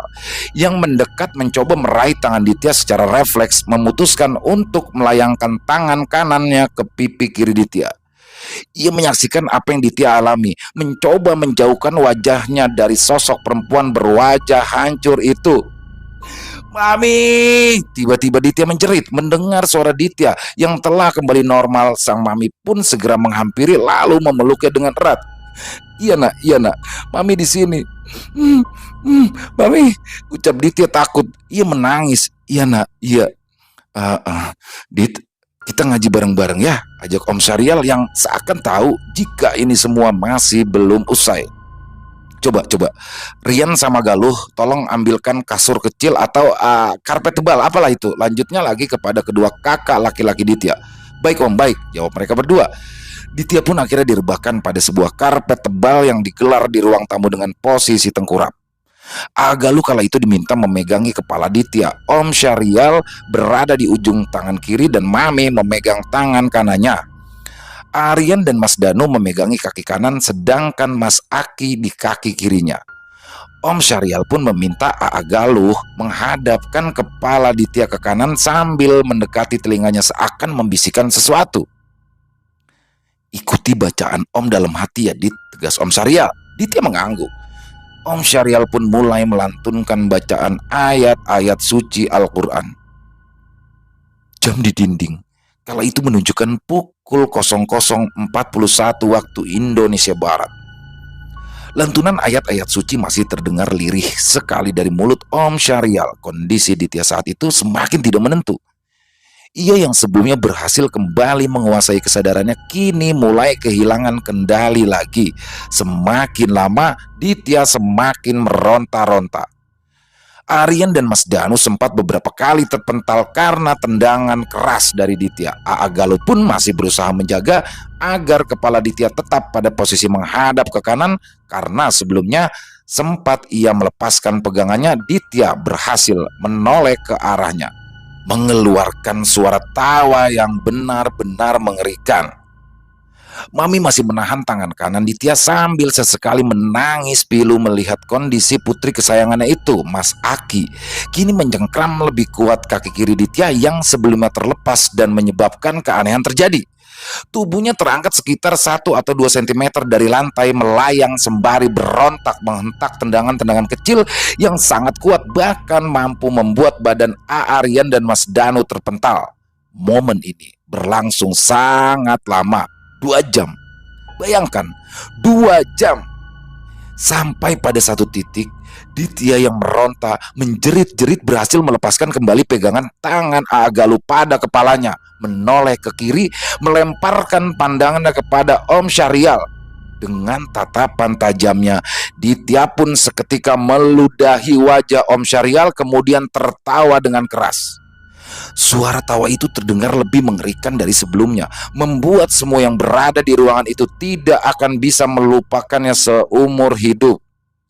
yang mendekat mencoba meraih tangan Ditya secara refleks memutuskan untuk melayangkan tangan kanannya ke pipi kiri Ditya. Ia menyaksikan apa yang Ditya alami, mencoba menjauhkan wajahnya dari sosok perempuan berwajah hancur itu. "Mami!" Tiba-tiba Ditya menjerit mendengar suara Ditya yang telah kembali normal. Sang mami pun segera menghampiri lalu memeluknya dengan erat. Iya nak, Mami di sini." Mami," ucap Ditya takut. Ia menangis. "Iya nak, iya. Dit, kita ngaji bareng-bareng ya," ajak Om Syahrial yang seakan tahu jika ini semua masih belum usai. Coba, Rian sama Galuh tolong ambilkan kasur kecil atau karpet tebal, apalah itu." Lanjutnya lagi kepada kedua kakak laki-laki Ditya. "Baik Om, baik," jawab mereka berdua. Ditya pun akhirnya direbahkan pada sebuah karpet tebal yang digelar di ruang tamu dengan posisi tengkurap. Galuh kala itu diminta memegangi kepala Ditya. Om Syahrial berada di ujung tangan kiri dan Mami memegang tangan kanannya. Aryan dan Mas Danu memegangi kaki kanan, sedangkan Mas Aki di kaki kirinya. Om Syahrial pun meminta Galuh menghadapkan kepala Ditya ke kanan sambil mendekati telinganya seakan membisikkan sesuatu. "Ikuti bacaan Om dalam hati ya Dit," tegas Om Syahrial. Ditya mengangguk. Om Syahrial pun mulai melantunkan bacaan ayat-ayat suci Al-Quran. Jam di dinding kala itu menunjukkan pukul 00.41 waktu Indonesia Barat. Lantunan ayat-ayat suci masih terdengar lirih sekali dari mulut Om Syahrial. Kondisi Ditya saat itu semakin tidak menentu. Ia yang sebelumnya berhasil kembali menguasai kesadarannya kini mulai kehilangan kendali lagi. Semakin lama Ditya semakin meronta-ronta. Aryan dan Mas Danu sempat beberapa kali terpental karena tendangan keras dari Ditya. Galuh pun masih berusaha menjaga agar kepala Ditya tetap pada posisi menghadap ke kanan, karena sebelumnya sempat ia melepaskan pegangannya. Ditya berhasil menoleh ke arahnya, mengeluarkan suara tawa yang benar-benar mengerikan. Mami masih menahan tangan kanan Ditya sambil sesekali menangis pilu melihat kondisi putri kesayangannya itu, Mas Aki, kini mencengkram lebih kuat kaki kiri Ditya yang sebelumnya terlepas dan menyebabkan keanehan terjadi. Tubuhnya terangkat sekitar 1 atau 2 cm dari lantai, melayang sembari berontak menghentak tendangan-tendangan kecil yang sangat kuat, bahkan mampu membuat badan Aryan dan Mas Danu terpental. Momen ini berlangsung sangat lama, 2 jam. Bayangkan, 2 jam. Sampai pada satu titik, Ditya yang meronta, menjerit-jerit berhasil melepaskan kembali pegangan tangan Galuh pada kepalanya, menoleh ke kiri, melemparkan pandangannya kepada Om Syahrial. Dengan tatapan tajamnya, Ditya pun seketika meludahi wajah Om Syahrial kemudian tertawa dengan keras. Suara tawa itu terdengar lebih mengerikan dari sebelumnya, membuat semua yang berada di ruangan itu tidak akan bisa melupakannya seumur hidup.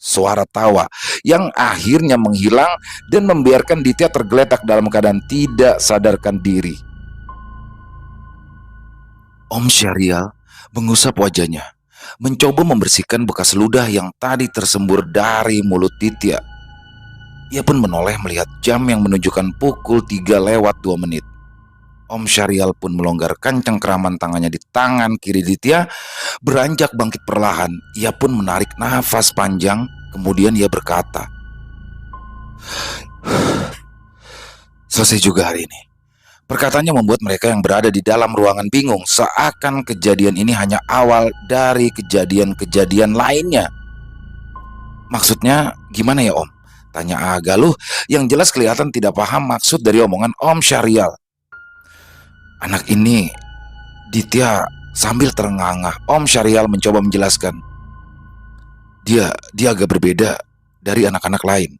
suara tawa yang akhirnya menghilang dan membiarkan Ditya tergeletak dalam keadaan tidak sadarkan diri. Om Syahrial mengusap wajahnya, mencoba membersihkan bekas ludah yang tadi tersembur dari mulut Ditya. Ia pun menoleh melihat jam yang menunjukkan pukul 3:02. Om Syahrial pun melonggarkan cengkeraman tangannya di tangan kiri Ditya, beranjak bangkit perlahan. Ia pun menarik nafas panjang, kemudian ia berkata, "Selesai juga hari ini." Perkataannya membuat mereka yang berada di dalam ruangan bingung, seakan kejadian ini hanya awal dari kejadian-kejadian lainnya. "Maksudnya gimana ya, Om?" tanya Agaluh yang jelas kelihatan tidak paham maksud dari omongan Om Syahrial. "Anak ini," Ditya sambil terengah-engah, Om Syahrial mencoba menjelaskan, Dia agak berbeda dari anak-anak lain."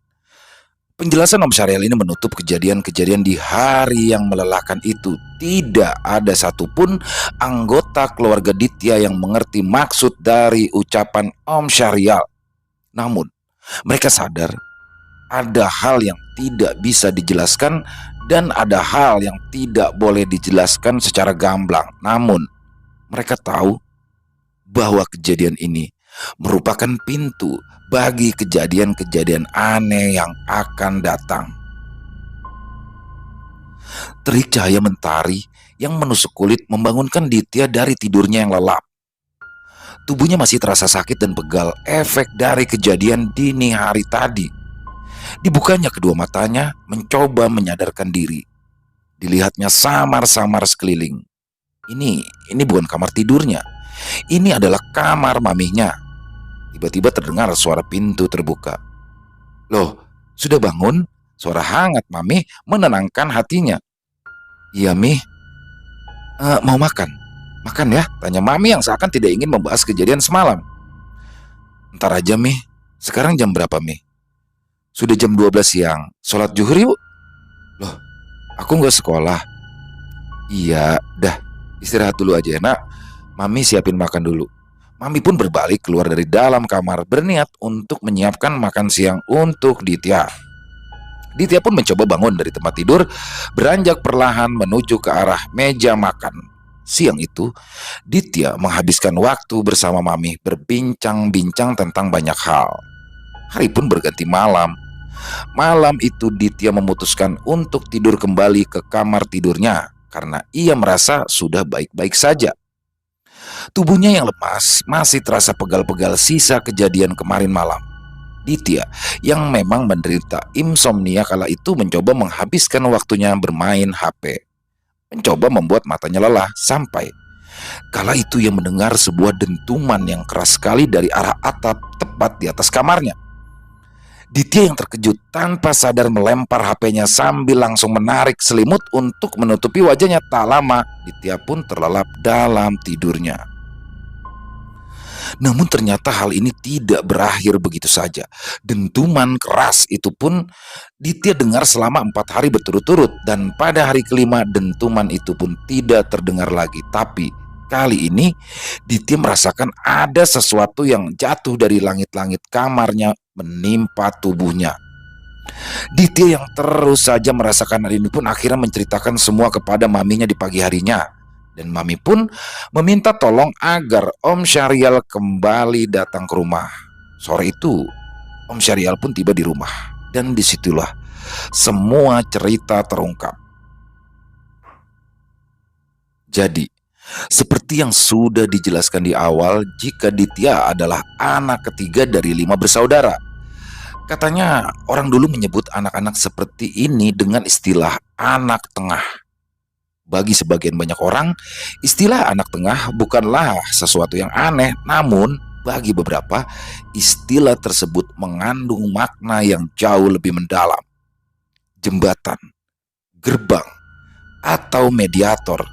Penjelasan Om Syahrial ini menutup kejadian-kejadian di hari yang melelahkan itu. Tidak ada satupun anggota keluarga Ditya yang mengerti maksud dari ucapan Om Syahrial. Namun, mereka sadar ada hal yang tidak bisa dijelaskan dan ada hal yang tidak boleh dijelaskan secara gamblang. Namun, mereka tahu bahwa kejadian ini merupakan pintu bagi kejadian-kejadian aneh yang akan datang. Terik cahaya mentari yang menusuk kulit membangunkan Ditya dari tidurnya yang lelap. Tubuhnya masih terasa sakit dan pegal, efek dari kejadian dini hari tadi. Dibukanya kedua matanya, mencoba menyadarkan diri. Dilihatnya samar-samar sekeliling. Ini bukan kamar tidurnya. Ini adalah kamar maminya. Tiba-tiba terdengar suara pintu terbuka. "Loh, sudah bangun?" Suara hangat Mami menenangkan hatinya. "Iya, Mi. Mau makan? Makan ya?" tanya Mami yang seakan tidak ingin membahas kejadian semalam. "Ntar aja, Mi. Sekarang jam berapa, Mi?" "Sudah jam 12 siang. Sholat zuhur yuk." "Loh, aku nggak sekolah." "Iya, dah. Istirahat dulu aja, Nak. Mami siapin makan dulu." Mami pun berbalik keluar dari dalam kamar, berniat untuk menyiapkan makan siang untuk Ditya. Ditya pun mencoba bangun dari tempat tidur, beranjak perlahan menuju ke arah meja makan. Siang itu, Ditya menghabiskan waktu bersama Mami, berbincang-bincang tentang banyak hal. Hari pun berganti malam. Malam itu Ditya memutuskan untuk tidur kembali ke kamar tidurnya karena ia merasa sudah baik-baik saja. Tubuhnya yang lemas masih terasa pegal-pegal sisa kejadian kemarin malam. Ditya yang memang menderita insomnia kala itu mencoba menghabiskan waktunya bermain HP. Mencoba membuat matanya lelah sampai kala itu ia mendengar sebuah dentuman yang keras sekali dari arah atap tepat di atas kamarnya. Ditya yang terkejut tanpa sadar melempar HP-nya sambil langsung menarik selimut untuk menutupi wajahnya. Tak lama, Ditya pun terlelap dalam tidurnya. Namun ternyata hal ini tidak berakhir begitu saja. Dentuman keras itu pun Ditya dengar selama 4 hari berturut-turut. Dan pada hari kelima dentuman itu pun tidak terdengar lagi. Tapi kali ini Ditya merasakan ada sesuatu yang jatuh dari langit-langit kamarnya menimpa tubuhnya. Ditya yang terus saja merasakan hal ini pun akhirnya menceritakan semua kepada maminya di pagi harinya. Dan Mami pun meminta tolong agar Om Syahrial kembali datang ke rumah. Sore itu, Om Syahrial pun tiba di rumah. Dan disitulah semua cerita terungkap. Jadi, seperti yang sudah dijelaskan di awal, jika Ditya adalah anak ketiga dari 5 bersaudara. Katanya orang dulu menyebut anak-anak seperti ini dengan istilah anak tengah. Bagi sebagian banyak orang, istilah anak tengah bukanlah sesuatu yang aneh, namun bagi beberapa, istilah tersebut mengandung makna yang jauh lebih mendalam. Jembatan, gerbang, atau mediator.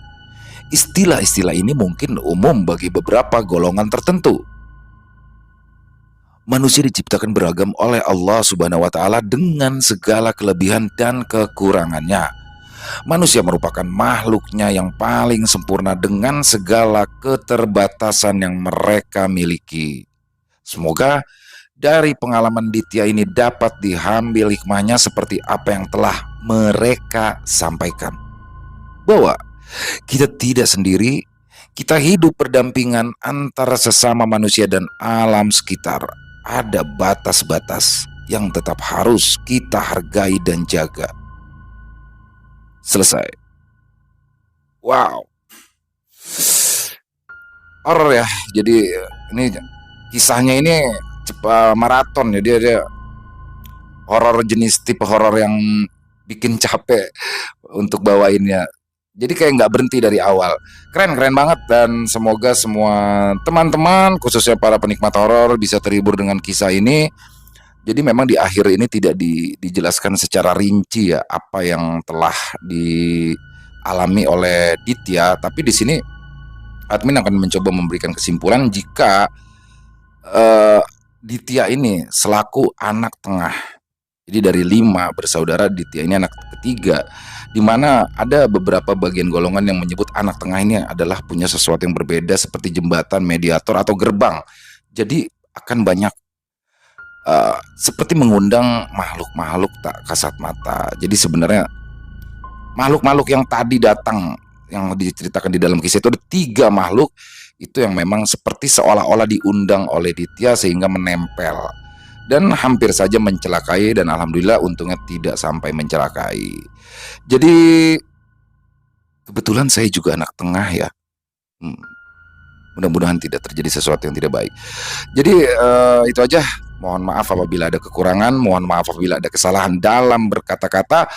Istilah-istilah ini mungkin umum bagi beberapa golongan tertentu. Manusia diciptakan beragam oleh Allah Subhanahu wa Ta'ala dengan segala kelebihan dan kekurangannya. Manusia merupakan makhluknya yang paling sempurna dengan segala keterbatasan yang mereka miliki. Semoga dari pengalaman Ditya ini dapat diambil hikmahnya seperti apa yang telah mereka sampaikan. Bahwa kita tidak sendiri, kita hidup berdampingan antara sesama manusia dan alam sekitar. Ada batas-batas yang tetap harus kita hargai dan jaga. Selesai. Wow. Horor ya. Jadi ini kisahnya ini maraton ya, dia horor jenis tipe horor yang bikin capek untuk bawainnya. Jadi kayak nggak berhenti dari awal. Keren banget, dan semoga semua teman-teman khususnya para penikmat horor bisa terhibur dengan kisah ini. Jadi memang di akhir ini tidak dijelaskan secara rinci ya apa yang telah dialami oleh Ditya, tapi di sini admin akan mencoba memberikan kesimpulan jika Ditya ini selaku anak tengah. Jadi dari 5 bersaudara, Ditya ini anak ketiga, di mana ada beberapa bagian golongan yang menyebut anak tengah ini adalah punya sesuatu yang berbeda seperti jembatan, mediator, atau gerbang. Jadi akan banyak seperti mengundang makhluk-makhluk tak kasat mata. Jadi sebenarnya makhluk-makhluk yang tadi datang, yang diceritakan di dalam kisah itu ada 3 makhluk itu yang memang seperti seolah-olah diundang oleh Ditya sehingga menempel dan hampir saja mencelakai, dan alhamdulillah untungnya tidak sampai mencelakai. Jadi kebetulan saya juga anak tengah ya. Mudah-mudahan tidak terjadi sesuatu yang tidak baik. Jadi itu aja. Mohon maaf apabila ada kekurangan, mohon maaf apabila ada kesalahan dalam berkata-kata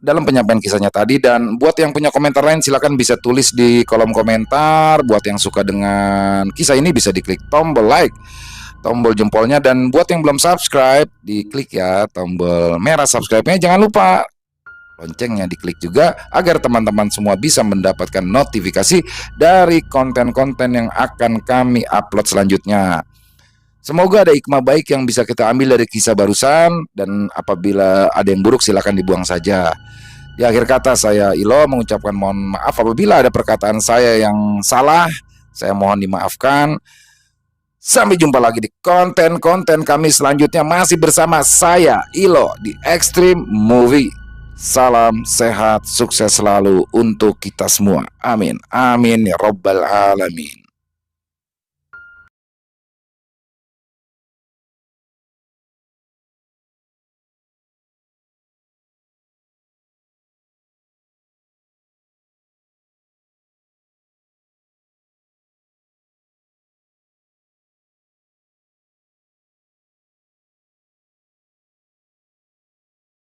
dalam penyampaian kisahnya tadi. Dan buat yang punya komentar lain silakan bisa tulis di kolom komentar. Buat yang suka dengan kisah ini bisa diklik tombol like, tombol jempolnya, dan buat yang belum subscribe diklik ya tombol merah subscribe-nya. Jangan lupa loncengnya diklik juga agar teman-teman semua bisa mendapatkan notifikasi dari konten-konten yang akan kami upload selanjutnya. Semoga ada hikmah baik yang bisa kita ambil dari kisah barusan, dan apabila ada yang buruk silakan dibuang saja. Di akhir kata saya Ilo mengucapkan mohon maaf apabila ada perkataan saya yang salah. Saya mohon dimaafkan. Sampai jumpa lagi di konten-konten kami selanjutnya, masih bersama saya Ilo di Extreme Movie. Salam sehat, sukses selalu untuk kita semua. Amin, amin ya robbal alamin.